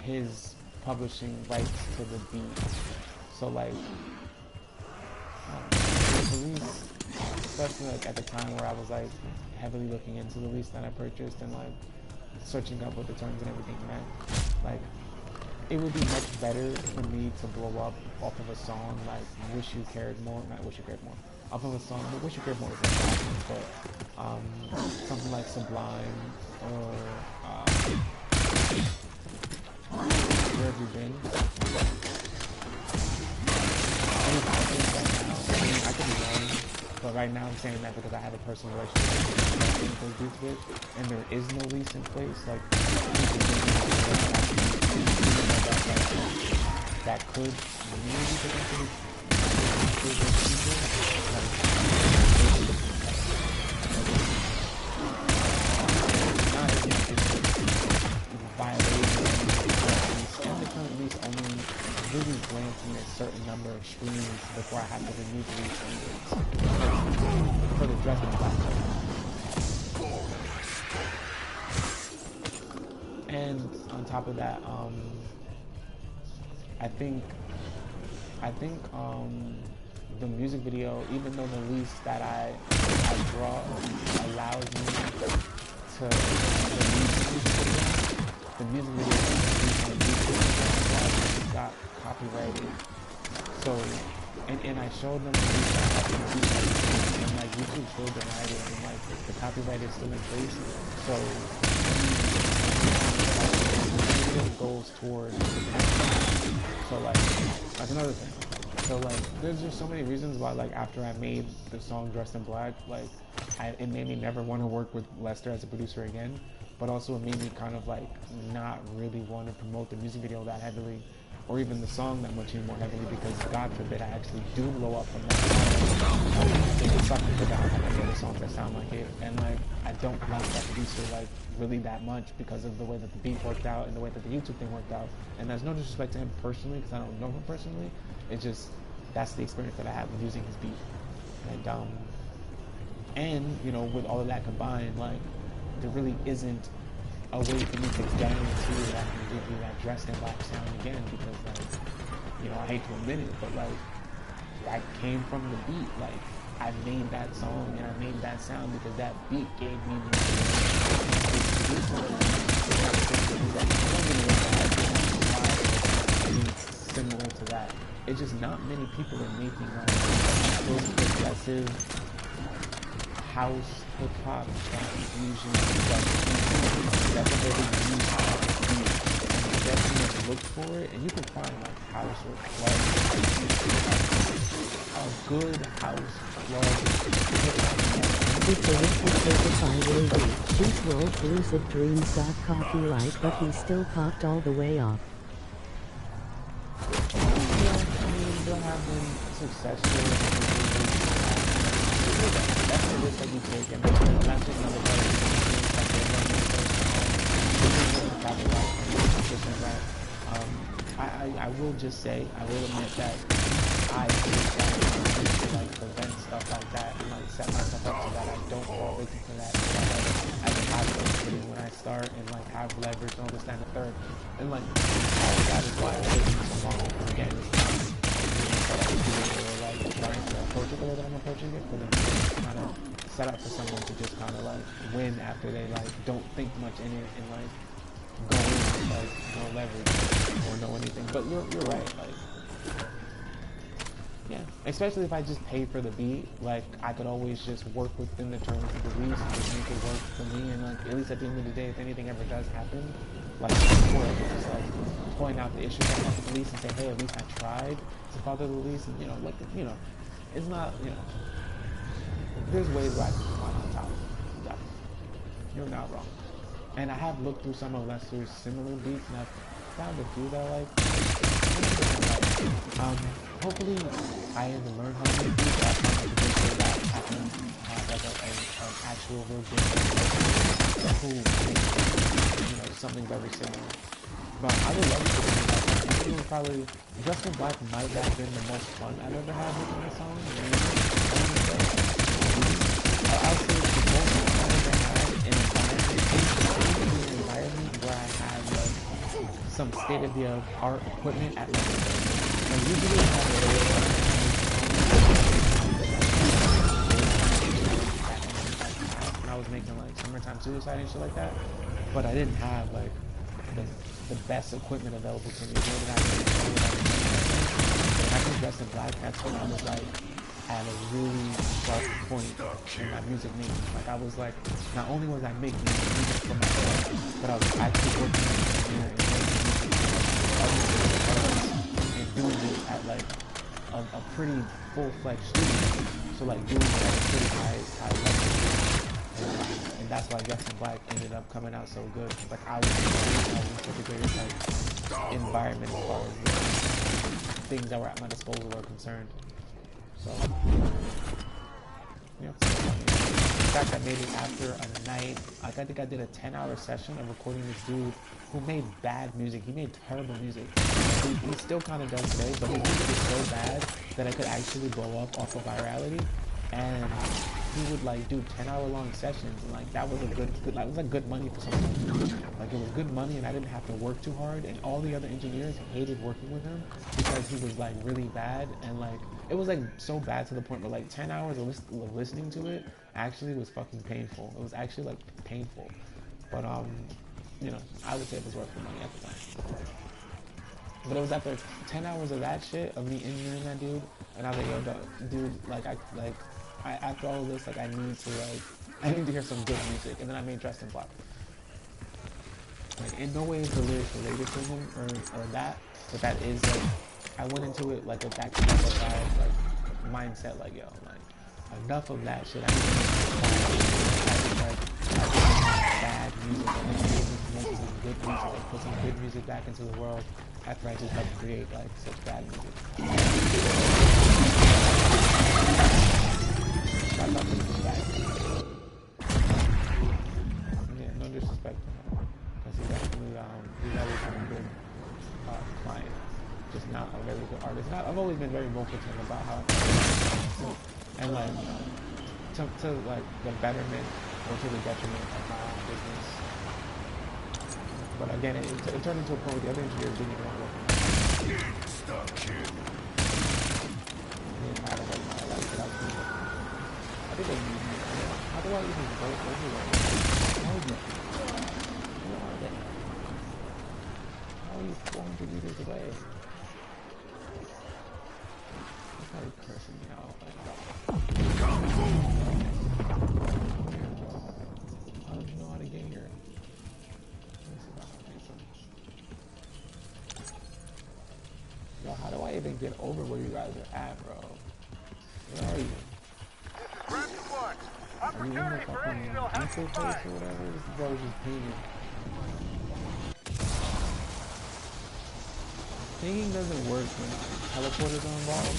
his publishing rights to the beat. So like the lease, especially like at the time where I was like heavily looking into the lease that I purchased and like searching up what the terms and everything meant, like it would be much better for me to blow up off of a song like Wish You Cared More, not Wish You Cared More, off of a song, but Wish You Cared More is like but something like Sublime or Where Have You Been? I could be wrong, but right now I'm saying that because I have a personal relationship with those dudes with, and there is no lease in place. Like that could maybe potentially not as much as police standards for the dressed in black stuff. And on top of that, I think the music video, even though the lease that I draw allows me to release the music video on YouTube got copyrighted. So, and I showed them the lease that I can do, and like YouTube still denied it, and like the copyright is still in place. So it goes towards the penalty. So like that's another thing. So like there's just so many reasons why like after I made the song Dressed in Black, like it made me never want to work with Lester as a producer again, but also it made me kind of like not really want to promote the music video that heavily, or even the song that much more heavily, because God forbid I actually do blow up from that song. It would suck because I don't have any other songs that sound like it, and like I don't like that producer like really that much because of the way that the beat worked out and the way that the YouTube thing worked out. And there's no disrespect to him personally because I don't know him personally. It's just that's the experience that I have with using his beat. And you know, with all of that combined, like there really isn't a way for me to guarantee that I can give you that Dressed in Black sound again, because like, you know, I hate to admit it, but like that came from the beat. Like I made that song and I made that sound because that beat gave me the similar to that. It's just not many people are making like those progressive house hip hop fusion that's what they use and you definitely look for it, and you can find like house or club, a good house club hip hop. She's rolled Lucid Dreams got copyright, but he still popped all the way off. Yeah, I mean, there have been successful. That's the risk that you take, and that's just another part of I will just say, I will admit that I take that to like prevent stuff like that and like set myself up so that I don't fall victim to that. So I have those when I start and like have leverage and all this, that, and the third. And like all of that is why it takes me so long. Again, it's like trying to approach it the way that I'm approaching it, but then kind of set up for someone to just kind of like win after they like don't think much in it and like go in with like no leverage or know anything. But you're right, like yeah, especially if I just pay for the beat, like I could always just work within the terms of the lease and just make it work for me, and like at least at the end of the day, if anything ever does happen, like before I just like point out the issues I have with the lease and say, hey, at least I tried to follow the lease, and you know, like, you know, it's not, you know, there's ways where I can come out on top. You're not wrong. And I have looked through some of Lester's similar beats, and I've found a few that I like. Hopefully I even learn how to make beats. I found like a good way that I can have like an actual real good cool, you know, something very similar. But I would love to do that. I think probably Dressed in Black might have been the most fun I've ever had making a song. I'll say the most fun I've ever had in an environment where I have like some state-of-the-art equipment at my and usually I have when I was making like Summertime Suicide and shit like that, but I didn't have like the best equipment available to me. When I was Dressed in Black, that's when I was like at a really sharp point in my music making. Like I was like, not only was I making music for myself, but I was actually working as an engineer and making music and doing it at like a pretty full-fledged studio. So like doing it at a pretty high level. And that's why Dressed in Black ended up coming out so good. Like I was in such a great like environment as far as things that were at my disposal are concerned. So yeah. fact, I made it after a night. Like, I think I did a 10-hour session of recording this dude who made bad music. He made terrible music. He still kind of does today, but his music is so bad that I could actually blow up off of virality. And he would like do 10-hour-long sessions, and like that was a good like, it was like good money for someone. Like, it was good money, and I didn't have to work too hard. And all the other engineers hated working with him because he was like really bad, and like it was like so bad to the point where like 10 hours of listening to it actually was fucking painful. It was actually like painful, but you know, I would say it was worth the money at the time. But it was after 10 hours of that shit, of me engineering that dude, and I was like, yo, dude, after all of this, like, I need to hear some good music. And then I made Dressed in Black. Like, in no way is the lyrics related to him or that, but that is, like, I went into it, like, with that kind of, like, mindset, like, yo, like, enough of that shit. I need bad music. I need to make some good music, like, put some good music back into the world after I just helped create, like, such bad music. Shout out to the back. Yeah, no disrespect to him, because he's actually, he's always been a good client, just not a very good artist. I've always been very vocal to him about how, and like, to like the betterment or to the detriment of my own business. But again, it turned into a point where the other engineers didn't even want to work with me. Stop, kid. I think they need me. How do I even go everywhere? How are they? How are you 400 meters away? He's probably cursing me out. How did you know how to get here? Yo, how do I even get over where you guys are at, bro? Where are you? Are you in the fucking info place or whatever? This is always just pinging. Pinging doesn't work when teleporters are involved.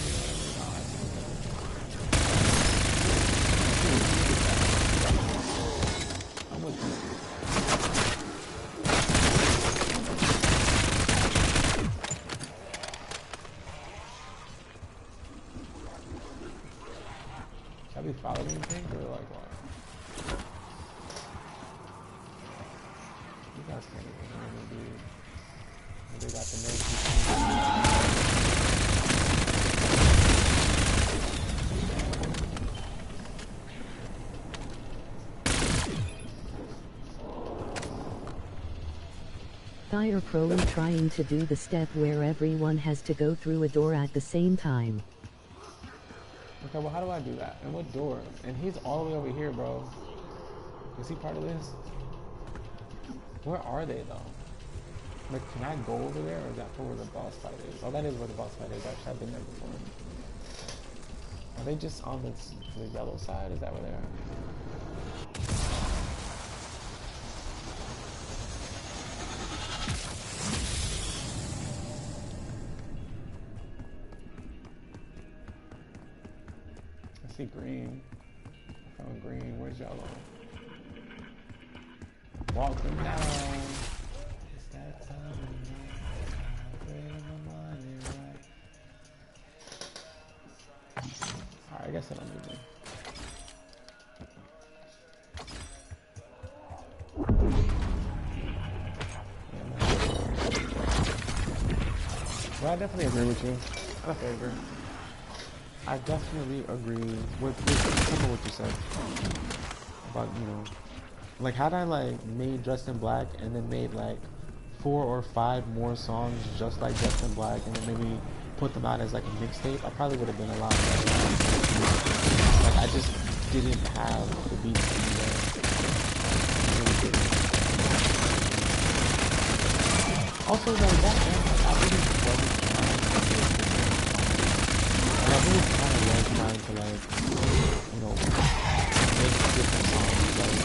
I'm with you. Should I be following ping or like what? You guys can't even hear me, dude. They got the nerve. Fire Pro trying to do the step where everyone has to go through a door at the same time. Okay, well, how do I do that? And what door? And he's all the way over here, bro. Is he part of this? Where are they, though? Like, can I go over there, or is that for where the boss fight is? Oh, that is where the boss fight is. Actually, I've been there before. Are they just on the yellow side? Is that where they are? I see green. I found green. Where's yellow? Walk them down. It's that time of night. Alright, I guess I don't need them. Well, I definitely agree with you. I favor. I definitely agree with some of what you said about, you know, like, had I like made Dressed in Black and then made like 4 or 5 more songs just like Dressed in Black and then maybe put them out as like a mixtape, I probably would have been a lot better. Like, I just didn't have the beats to do that. Also, like, that man, like, I really wasn't trying to do it. And I really kind of was trying to, like, you know, make different songs. Like,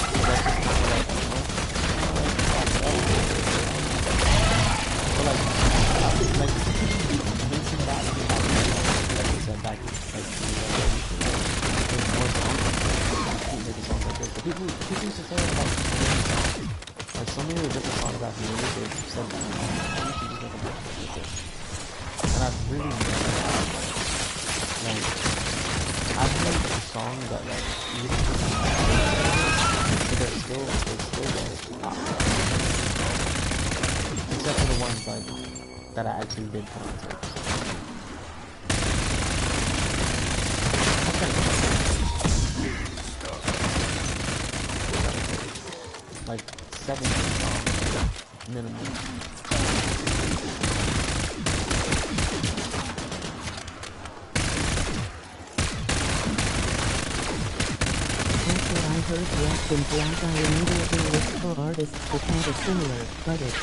so that's just kind of like, but like mixing that, like you said, back, like, more songs. people used to say that about songs. Like so many of the different songs I've made, they said that you should just make a book with it. And I've really never had like I've made a song that like you can put on but they're still like pop. Except for the ones like that I actually did put on tape. Like 17 songs minimum. After I heard Dressed in Black, I immediately looked for artists that had a similar, but it.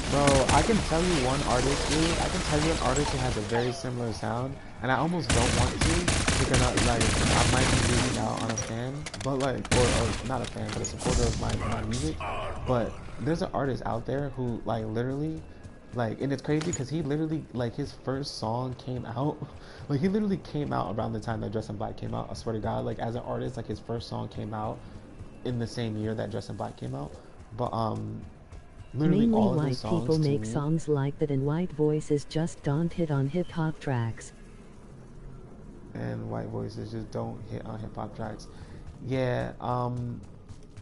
Bro, I can tell you one artist, dude. I can tell you an artist who has a very similar sound, and I almost don't want to because I might be losing out on a fan, but like, or not a fan, but a supporter of my music. But there's an artist out there who like literally, like, and it's crazy because he literally like his first song came out, like he literally came out around the time that Dressed in Black came out. I swear to God, like as an artist, like his first song came out in the same year that Dressed in Black came out, but literally Mainly all of white his songs people to make me, songs like that, and white voices just don't hit on hip-hop tracks. and white voices just don't hit on hip hop tracks. Yeah,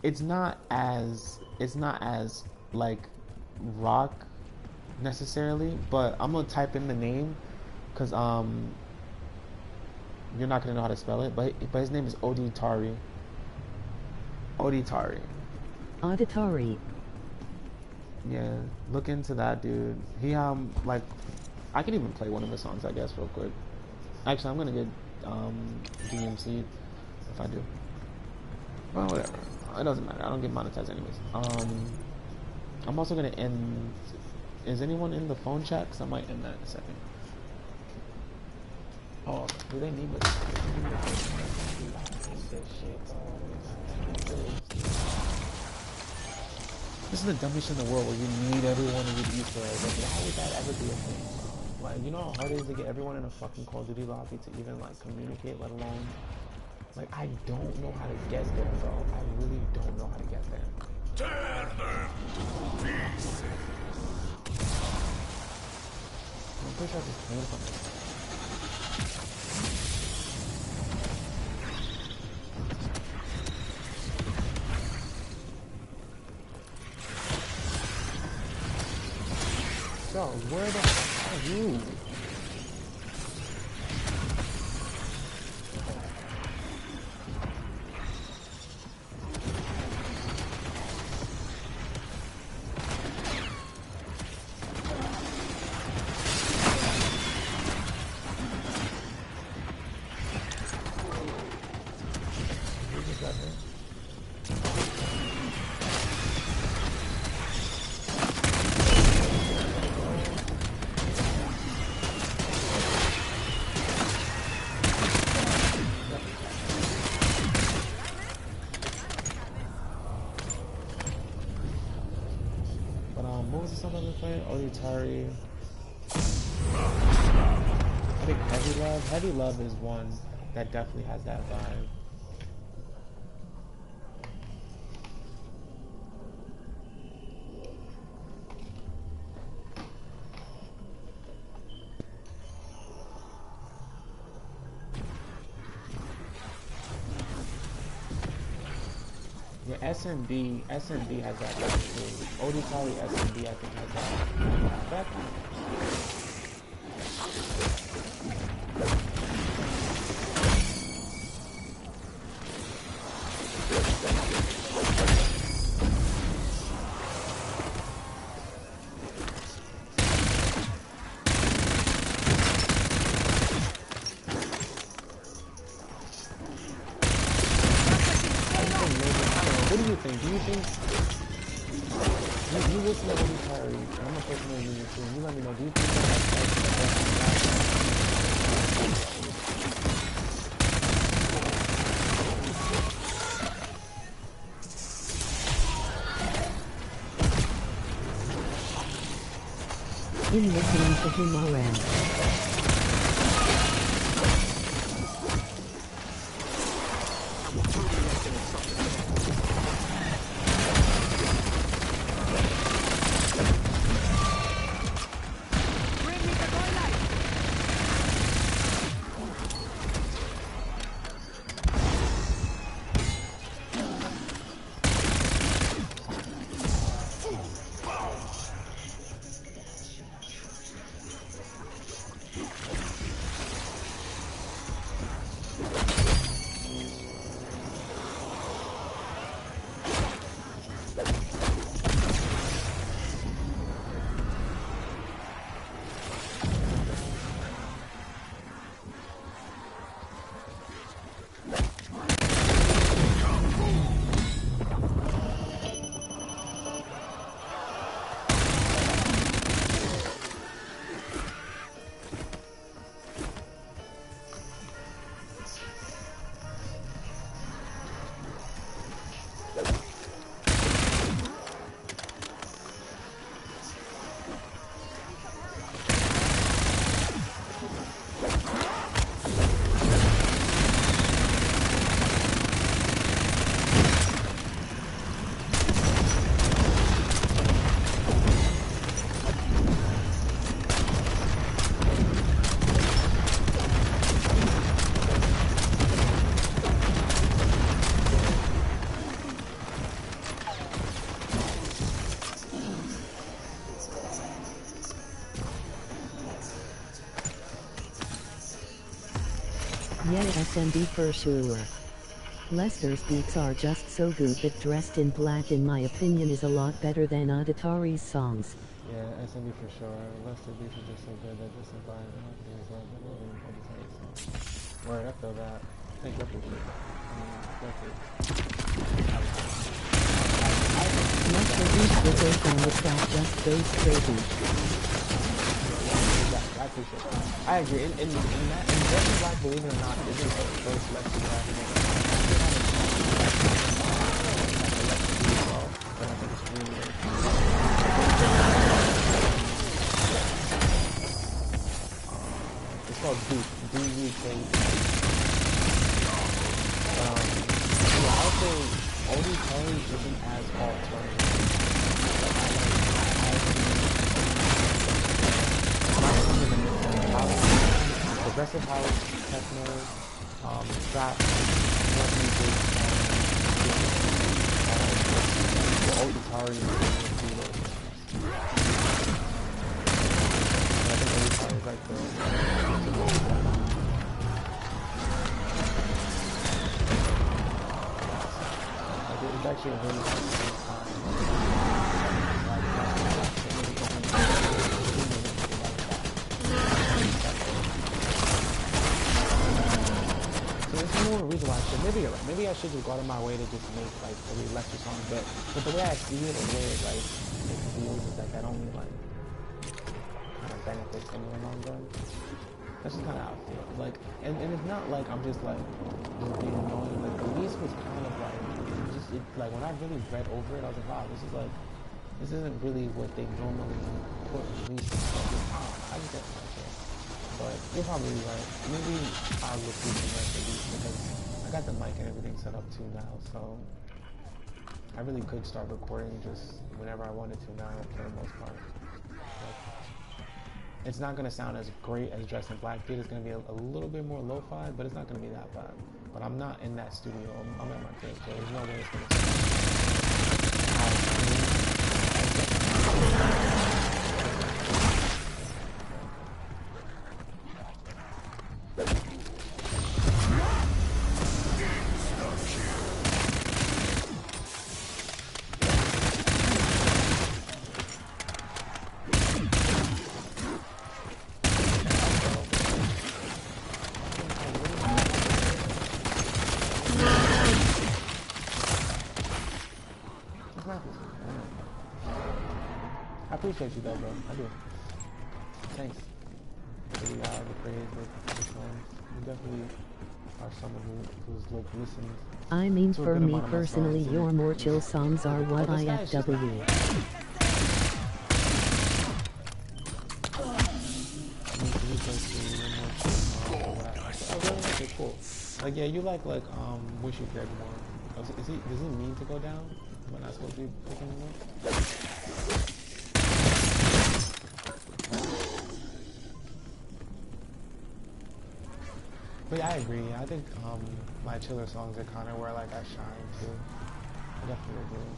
it's not as like rock necessarily, but I'm gonna type in the name because you're not gonna know how to spell it, but his name is Auditari. Auditory. Yeah, look into that, dude. He like I can even play one of his songs, I guess, real quick. Actually, I'm gonna get DMC'd if I do. Well, whatever. It doesn't matter. I don't get monetized anyways. I'm also gonna end. Is anyone in the phone chat? Cause I might end that in a second. Oh, do they need me? This is the dumbest shit in the world where you need everyone to get Easter eggs. Like, why would that ever be a thing? Like, you know how hard it is to get everyone in a fucking Call of Duty lobby to even, like, communicate, let alone... Like, I don't know how to get there, bro. I really don't know how to get there. Tear them to pieces. I'm pretty sure I just came from it. Yo, where the fuck are you? What was the song I've been playing? Auditari. I think Heavy Love. Heavy Love is one that definitely has that vibe. Yeah, SMB has that vibe too. Auditari SMB I think has that. What do you think? Do you think you listen to Auditari, and I'm a person who uses it too, and you let me know, do you think In listening to him RM. Yeah, SMB for sure. Lester's beats are just so good that Dressed in Black in my opinion is a lot better than Auditory's songs. Yeah, SMB for sure. Lester beats are just so good that Dressed in Black is like better than Auditory's songs. Word, I feel that. Thank you, I appreciate that. Lester beats with on the track just goes crazy. I appreciate that. I agree. In Dressed in Black, believe it or not, isn't the first Lester Black. It's called D-U-K. Yeah, I would say Auditory isn't as alternative. Progressive house, techno, trap, more music, the Auditory is I think Auditory is like it's actually a really fun time. So there's more reason why I should. Maybe you're right. Maybe I should just go out of my way to just make like a really Lester song. But the way I see it, or the way it like it feels, is like that only like kind of benefits anyone long run. That's just kind of how I feel. Like, and it's not like I'm just like just being annoying. Like the least was kind of like like when I really read over it, I was like, wow, this isn't really what they normally put in release. I just get like it. But you're probably right. Maybe I'll look through the rest of these because I got the mic and everything set up too now, so I really could start recording just whenever I wanted to now for the most part. Like, it's not gonna sound as great as Dressed in Black did. It's gonna be a little bit more lo-fi, but it's not gonna be that bad. But I'm not in that studio. I'm at my crib, so there's no way it's gonna I appreciate you though, bro. I do. Thanks. For the praise, the songs. You definitely are someone who's like listened. I mean, for me personally, your more chill songs are what IFW. Okay, cool. Like, yeah, you like Wish You Cared More. Does he mean to go down? Am I not supposed to be picking him up? But yeah, I agree. I think my chiller songs are kind of where like I shine too. I definitely agree.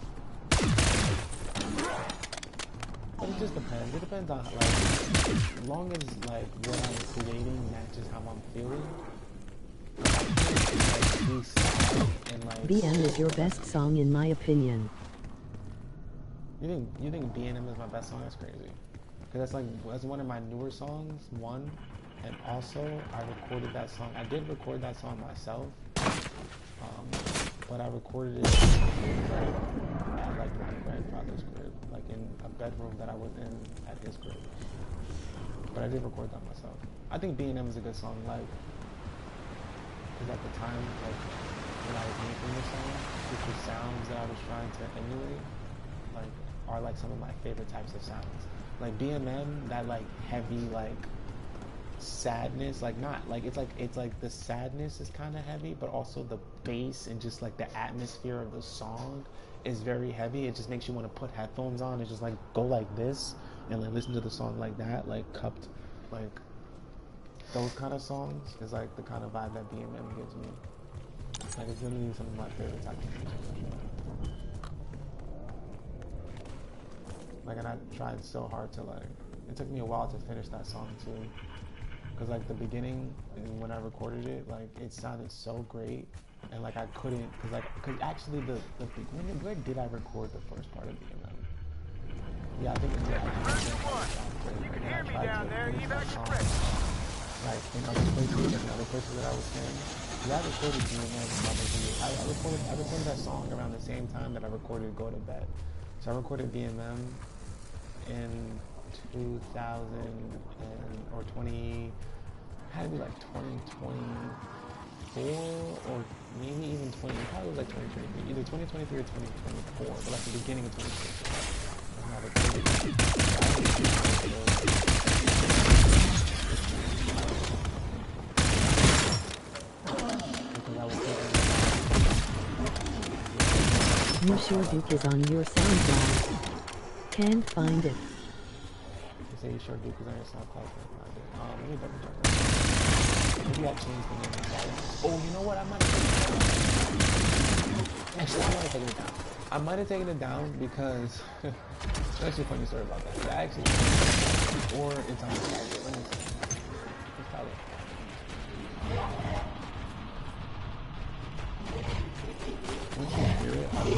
But it just depends. It depends on like, as long as like what I'm creating matches how I'm feeling. BM is your best song in my opinion. You think BM is my best song? That's crazy. Cause that's one of my newer songs. One. And also, I recorded that song. I did record that song myself, but I recorded it at like my grandfather's crib, like in a bedroom that I was in at his crib. But I did record that myself. I think B&M is a good song, like, because at the time, like, when I was making this song, just the sounds that I was trying to emulate, like, are like some of my favorite types of sounds. Like BMM, that like heavy, like, sadness, like not like it's like the sadness is kind of heavy, but also the bass and just like the atmosphere of the song is very heavy. It just makes you want to put headphones on and just like go like this and like listen to the song like that, like cupped. Like those kind of songs is like the kind of vibe that BMM gives me. Like it's literally some of my favorite types of music. Like, and I tried so hard to like, it took me a while to finish that song too. because like the beginning and when I recorded it, like it sounded so great, and like I couldn't, cause actually where did I record the first part of BMM? Yeah, I think it did. You can hear me down there, evac is ready. Like in other places that I was saying. Yeah, I recorded BMM probably. I recorded that song around the same time that I recorded Go to Bed. So I recorded BMM in 2000 or 20, had to be like 2024 or maybe even 20, probably was like 2023, either 2023 or 2024, but like the beginning of 2024. You sure Duke is on your Soundcloud? Can't find it. You say you sure Duke is on your Soundcloud? Can't find it. Let me double check that. Maybe I changed the name. Oh, you know what? I might have taken it down. Actually, I might have taken it down. I might have taken it down because it's actually a funny story about that. I actually, or it's on the side. Let me see. Let's try it. Once you hear it, I might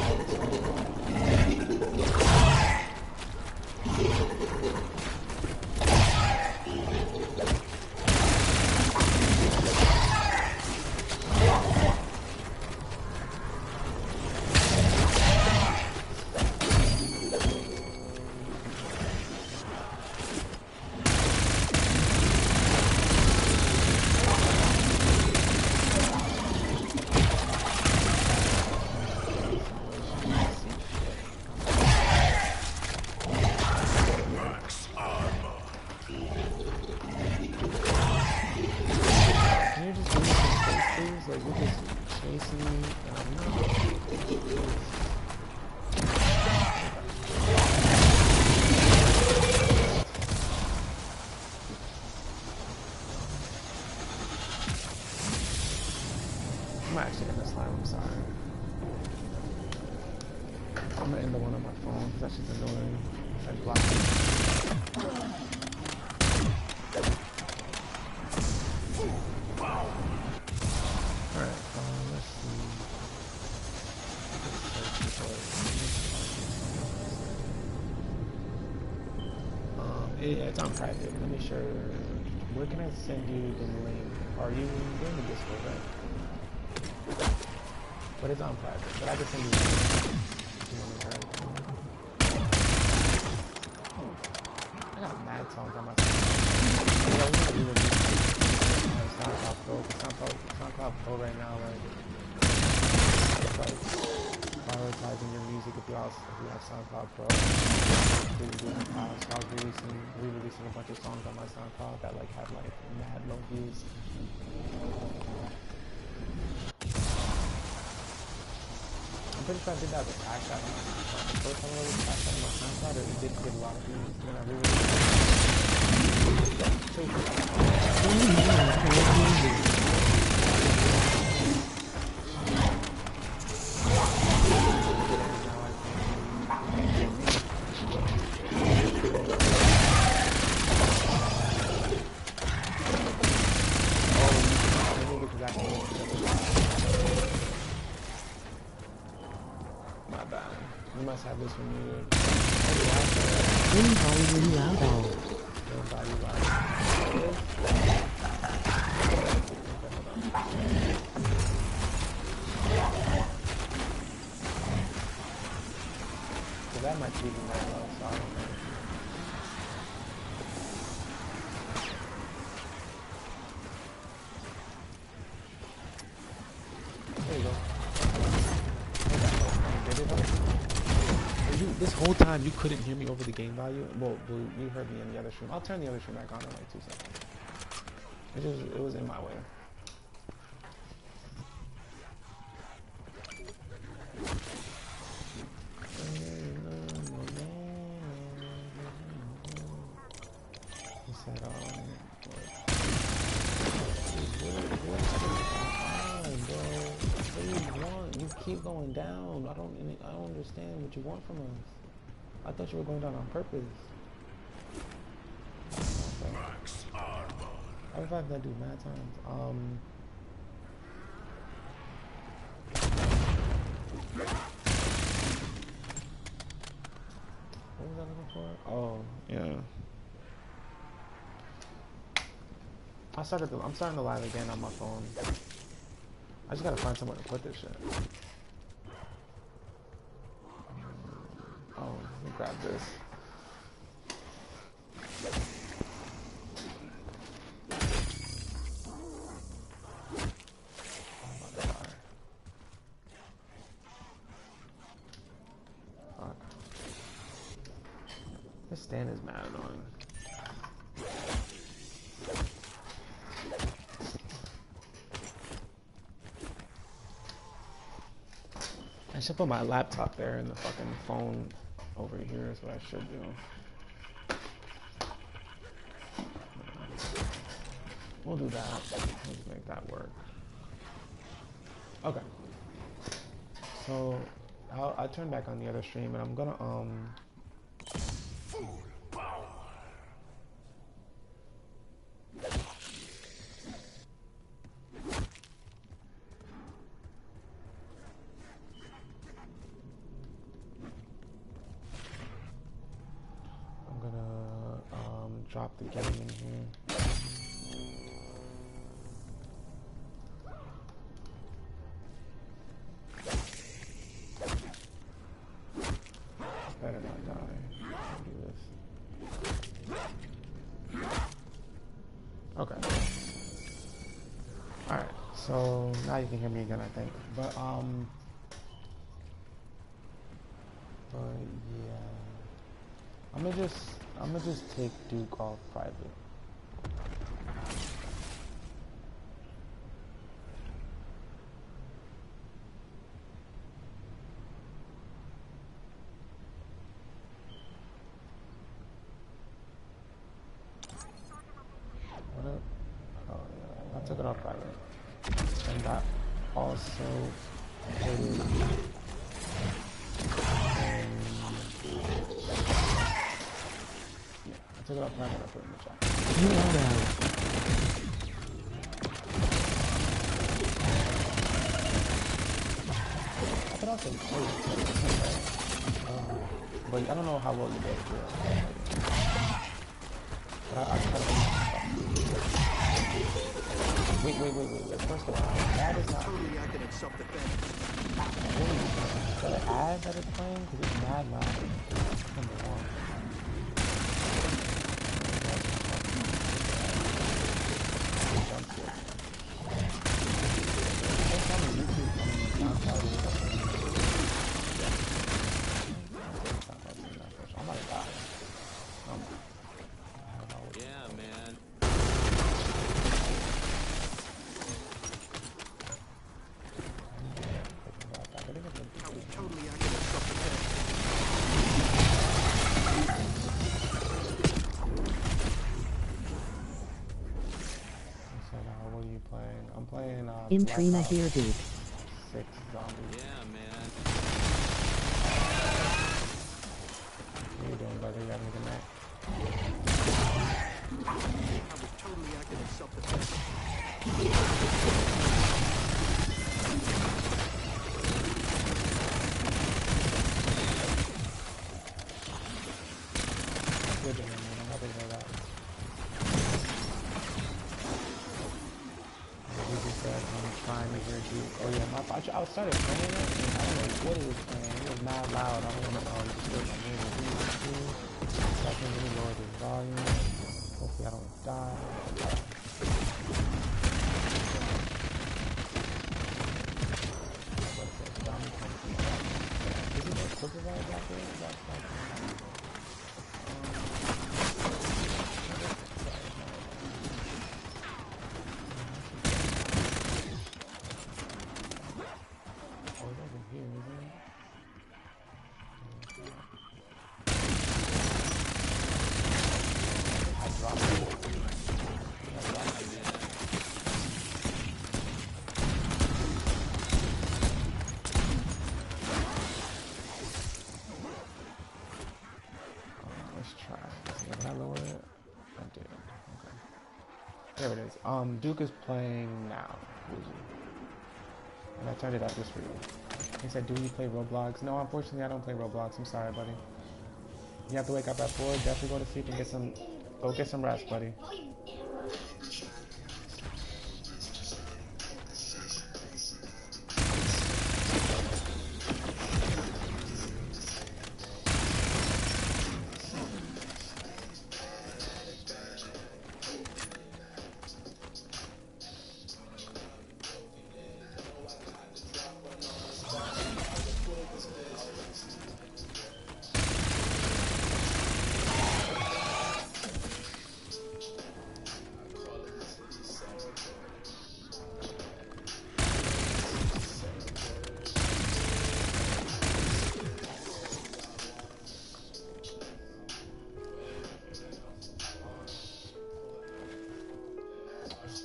I'm actually in the slime, I'm sorry. I'm gonna end the one on my phone because that's just annoying. I blocked it. Alright, let's see. Yeah, it's on private. Let me share. Where can I send you the link? Are you in the Discord, right? But it's on private. But I can send you the link. I got mad songs on my phone. Yeah, we're gonna re-release Soundcloud Pro. Soundcloud Pro right now, like, it's like prioritizing your music if you have Soundcloud Pro. So I was re-releasing a bunch of songs on my SoundCloud that like have like mad low views. I'm pretty sure I did that with Crash Out on my SoundCloud. The first time I released Crash Out on my SoundCloud, it did get a lot of views. Then I re-released my bad. You must have this one muted. So that might be that low, sorry. There you go. This whole time you couldn't hear me over the game value. Well, you heard me in the other stream. I'll turn the other stream back on in like 2 seconds. It was in my way. He said, you keep going down. I don't understand what you want from us. I thought you were going down on purpose. Okay. I revived that dude mad times. What was I looking for? Oh, yeah. I'm starting the live again on my phone. I just gotta find somewhere to put this shit. Oh, let me grab this. This stand is mad annoying. I should put my laptop there and the fucking phone over here is what I should do. We'll do that. Let's make that work. Okay. So I'll turn back on the other stream and I'm gonna drop the game in here. Better not die. I'll do this. Okay. Alright, so now you can hear me again, I think. But yeah. I'm gonna just take Duke off private. What up? Oh yeah, I took it off private. And that also I took it off private, I put it in the chat. I could also play it, but I don't know how well you guys do it. But I just gotta wait. First of all, that is not Totally acting in self-defense. Is that an ad that it's playing? Because it's mad loud. Number one. Yeah, man. Totally acting in self-defense. So now, what are you playing? I'm playing Intrina here, dude. 6 zombies. Yeah, man. What are you doing, brother? You having a good night? I was totally acting in self-defense. Good, man. I'm happy to know that. You just said I'm trying to hear you. Oh yeah, I started playing it, and I don't know what it was playing. It was mad loud. I don't know. Just heard my name. So I can really lower the volume. Hopefully I don't die. Is it a supervisor out there? Duke is playing now. And I turned it up just for you. He said, do you play Roblox? No, unfortunately I don't play Roblox. I'm sorry, buddy. You have to wake up at 4, definitely go to sleep and get some rest, buddy.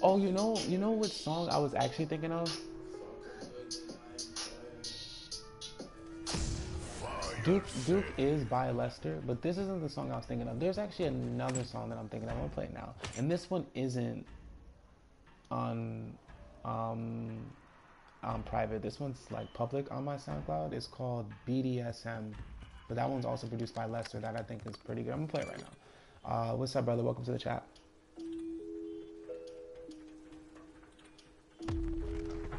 Oh, you know which song I was actually thinking of? Duke is by Lester, but this isn't the song I was thinking of. There's actually another song that I'm thinking of. I'm gonna play it now, and this one isn't on private. This one's like public on my SoundCloud. It's called BDSM, but that one's also produced by Lester. That I think is pretty good. I'm gonna play it right now. What's up, brother? Welcome to the chat.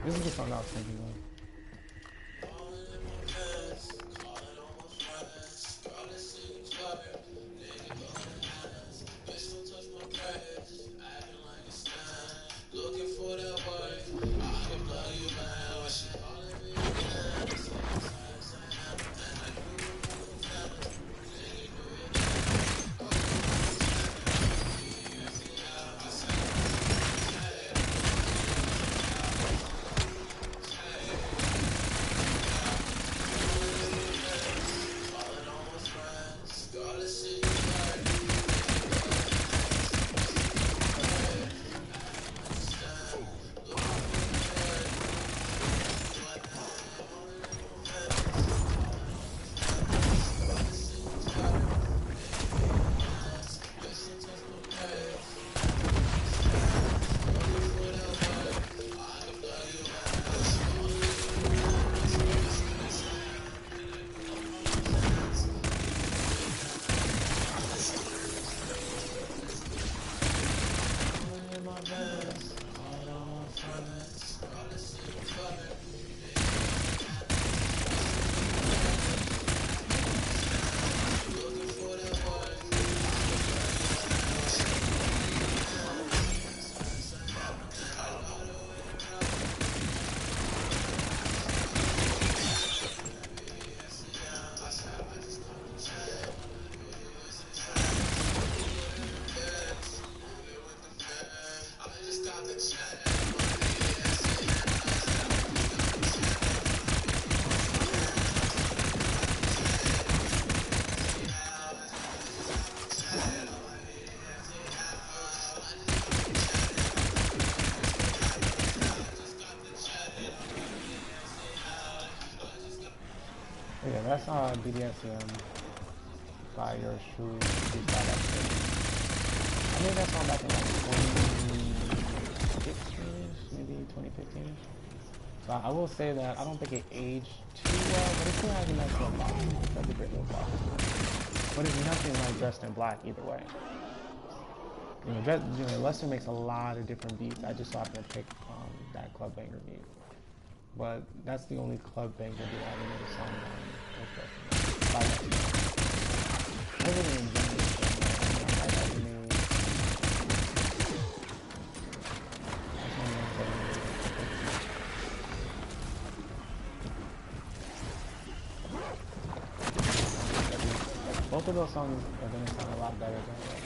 This is the song I was thinking of. Yeah, that's BDSM by yours truly. I made that song back in like 2016-ish, maybe 2015-ish. So I will say that I don't think it aged too well, but it still has a nice little box. That's a great little box. But it's nothing like Dressed in Black either way. Lester makes a lot of different beats. I just so happened to pick that club banger beat. But that's the only club banger beat I ever made a song on. Everything in general is both of those songs are going to sound a lot better than that.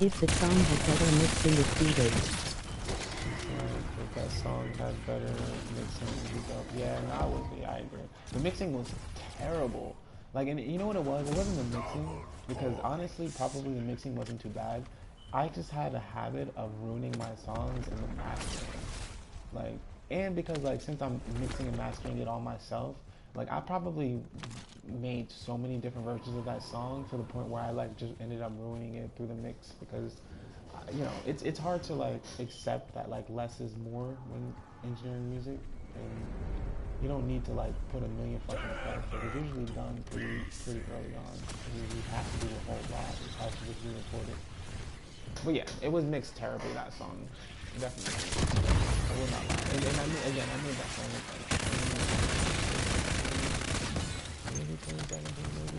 If the song had better mixing, it's beaters. If that song had better mixing, it'd be dope. Yeah, no, I agree. The mixing was terrible. Like, and you know what it was? It wasn't the mixing, because honestly, probably the mixing wasn't too bad. I just had a habit of ruining my songs in the mastering. Like, and because like since I'm mixing and mastering it all myself, like I probably made so many different versions of that song to the point where I like just ended up ruining it through the mix because you know it's hard to like accept that like less is more when engineering music, and you don't need to like put a million fucking effects. But it's usually done pretty early on. You have to do a whole lot. It's hard to just re-record it. But yeah, it was mixed terribly, that song. Definitely. I will not lie. And I made, again, I made that song with like maybe 2017, maybe.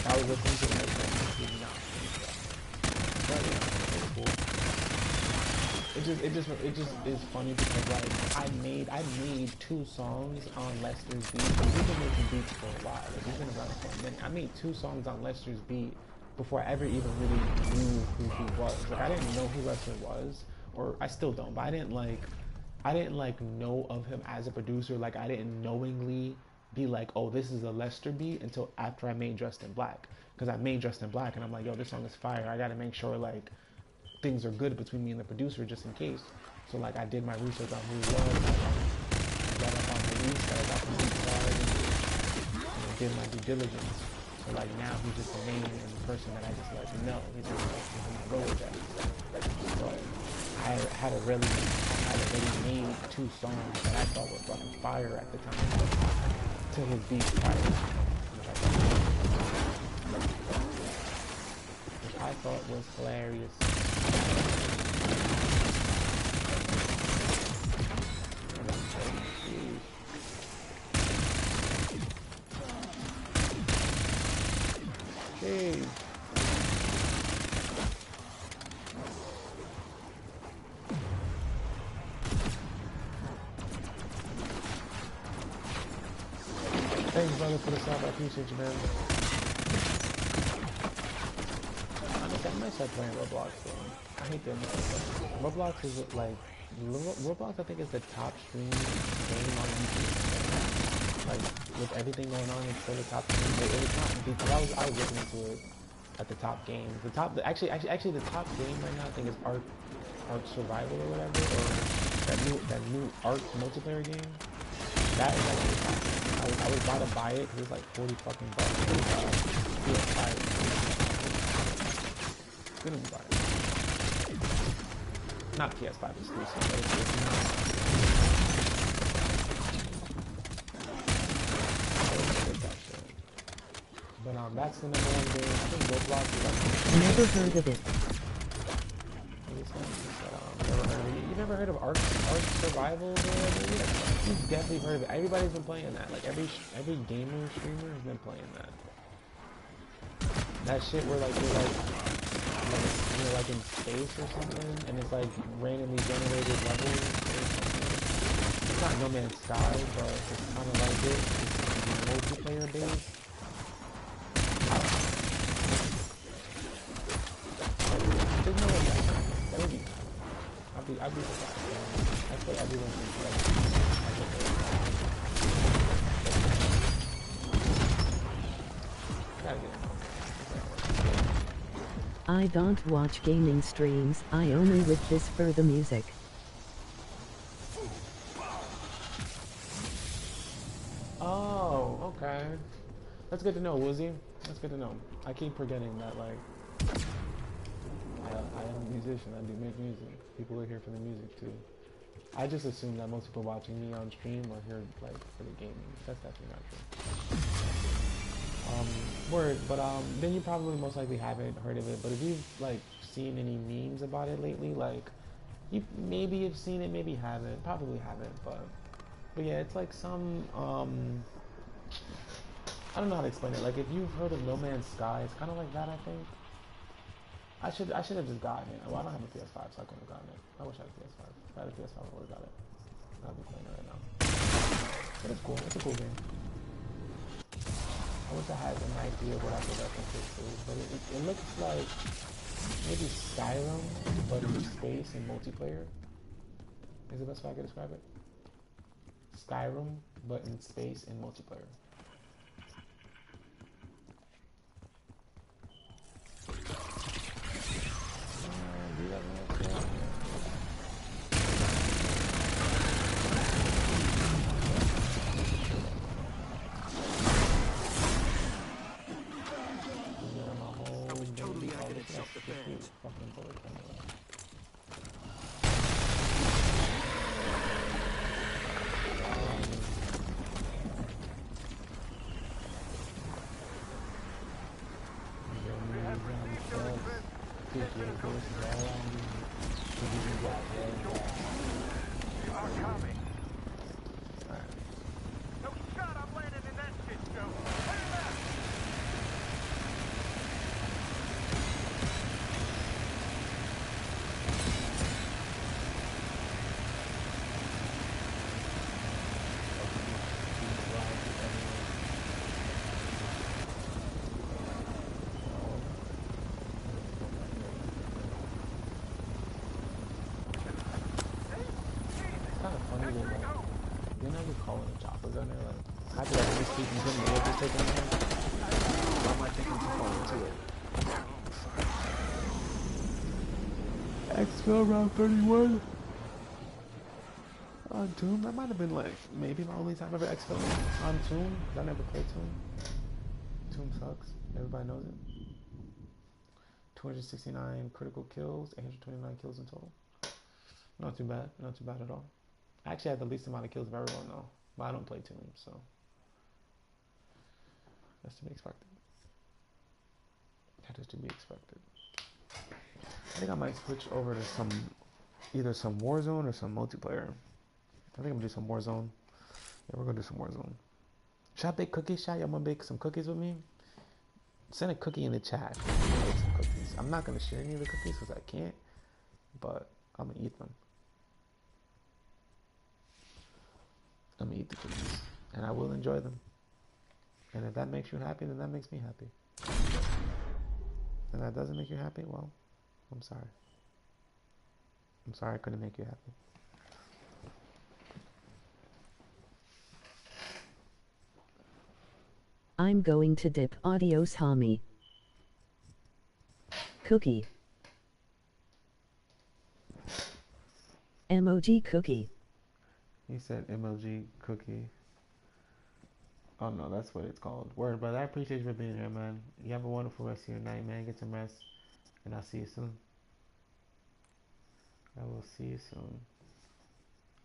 I was listening to the next one, did not finish that. But yeah, it was cool. It just is funny because like I made 2 songs on Lester's beat. We've been making beats for a while. Like, we've been around for a minute. I made 2 songs on Lester's beat before I ever even really knew who he was. Like I didn't know who Lester was, or I still don't, but I didn't like know of him as a producer. Like I didn't knowingly be like, oh, this is a Lester beat until after I made Dressed in Black. Because I made Dressed in Black and I'm like, yo, this song is fire. I gotta make sure like things are good between me and the producer just in case. So like I did my research on who he was. I got up on the release, I got the beat card, and did my due diligence. So like now he's just a name and the person that I just like know. He's just like go with that. So I had already made 2 songs that I thought were fucking fire at the time to his beat fire. Which I thought was hilarious. Hey. Thanks, brother, for the sub. I appreciate you, man. Honestly, I might start playing Roblox, though. I hate that. Roblox is like... Roblox, I think, is the top stream game on YouTube. Like, with everything going on, it's still the top game. It was not, because I was looking into it at the top games. Actually, the top game right now, I think, is Ark Survival or whatever, or that new Ark multiplayer game. That is like the top game. I was about to buy it because it's like 40 fucking bucks. PS5. Gonna buy it. Not PS5 exclusive, but it's not. But that's the #1 game. I think Roblox is like... Never heard of it. You never heard of Ark Survival or whatever? You've definitely heard of it. Everybody's been playing that. Like every gamer streamer has been playing that. That shit where like you're like in space or something, and it's like randomly generated levels or something. It's not No Man's Sky, but it's kind of like it. It's multiplayer based. There's no way that would be. I'd be surprised. I feel like everyone's I don't watch gaming streams, I only with this for the music. Oh, okay. That's good to know, Woozy. That's good to know. I keep forgetting that, like, I am a musician. I do make music. People are here for the music too. I just assume that most people watching me on stream are here like for the gaming. That's definitely not true. Then you probably most likely haven't heard of it. But if you've like seen any memes about it lately, like you maybe have seen it, maybe haven't, probably haven't. But yeah, it's like some I don't know how to explain it. Like if you've heard of No Man's Sky, it's kind of like that, I think. I should have just gotten it. Well, I don't have a PS5, so I couldn't have gotten it. I wish I had a PS5. If I had a PS5, I would have got it. I'd be playing it right now. But it's cool. It's a cool game. I wish I had an idea of what I could reference it to, but it looks like maybe Skyrim, but in space and multiplayer. Is the best way I could describe it. Skyrim, but in space and multiplayer. Fucking bullets anyway. Exfil round 31 on Tomb. That might have been like maybe my only time ever exfil on Tomb. I never played Tomb. Tomb sucks. Everybody knows it. 269 critical kills, 829 kills in total. Not too bad. Not too bad at all. I actually had the least amount of kills of everyone though. But I don't play Tomb, so that's to be expected. That is to be expected. I think I might switch over to either some Warzone or some multiplayer. I think I'm gonna do some Warzone. Yeah, we're gonna do some Warzone. Should I bake cookies? Y'all wanna bake some cookies with me? Send a cookie in the chat. Bake some cookies. I'm not gonna share any of the cookies because I can't, but I'm gonna eat them. I'm gonna eat the cookies, and I will enjoy them. And if that makes you happy, then that makes me happy. And that doesn't make you happy, well, I'm sorry. I'm sorry I couldn't make you happy. I'm going to dip. Adios, homie. Cookie. MOG cookie. He said MLG cookie. Oh no, that's what it's called. Word, brother. I appreciate you for being here, man. You have a wonderful rest of your night, man. Get some rest. And I'll see you soon. I will see you soon.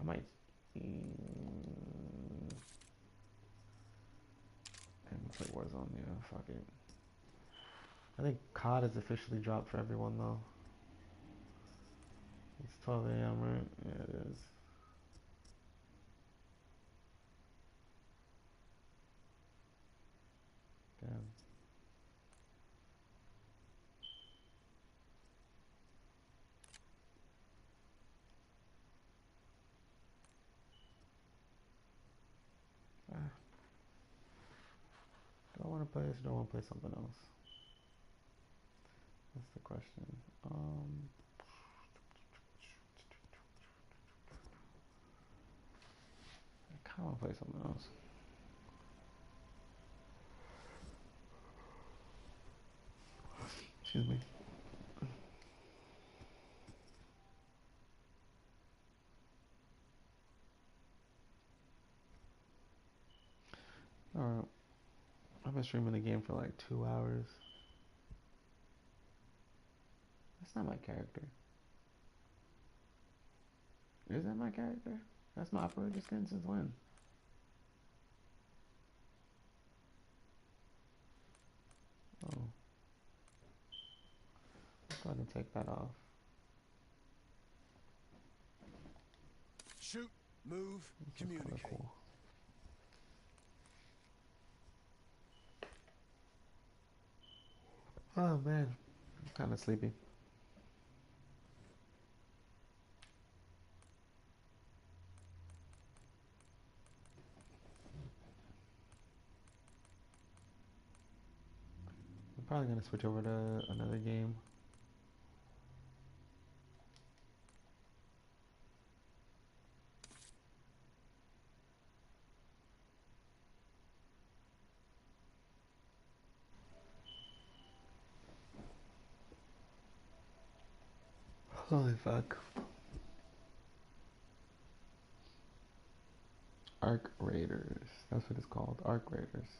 I might... I'm play Warzone, yeah, fuck it. I think COD is officially dropped for everyone, though. It's 12 a.m., right? Yeah, it is. Damn. Do I want to play this or do I want to play something else? That's the question. I kind of want to play something else. Excuse me. Alright. I've been streaming the game for like 2 hours. That's not my character. Is that my character? That's my operator skin since when? Oh. Let's go ahead and take that off. Shoot, move, communicate. Cool. Oh man, I'm kind of sleepy. I'm probably gonna switch over to another game. Holy fuck. Arc Raiders. That's what it's called. Arc Raiders.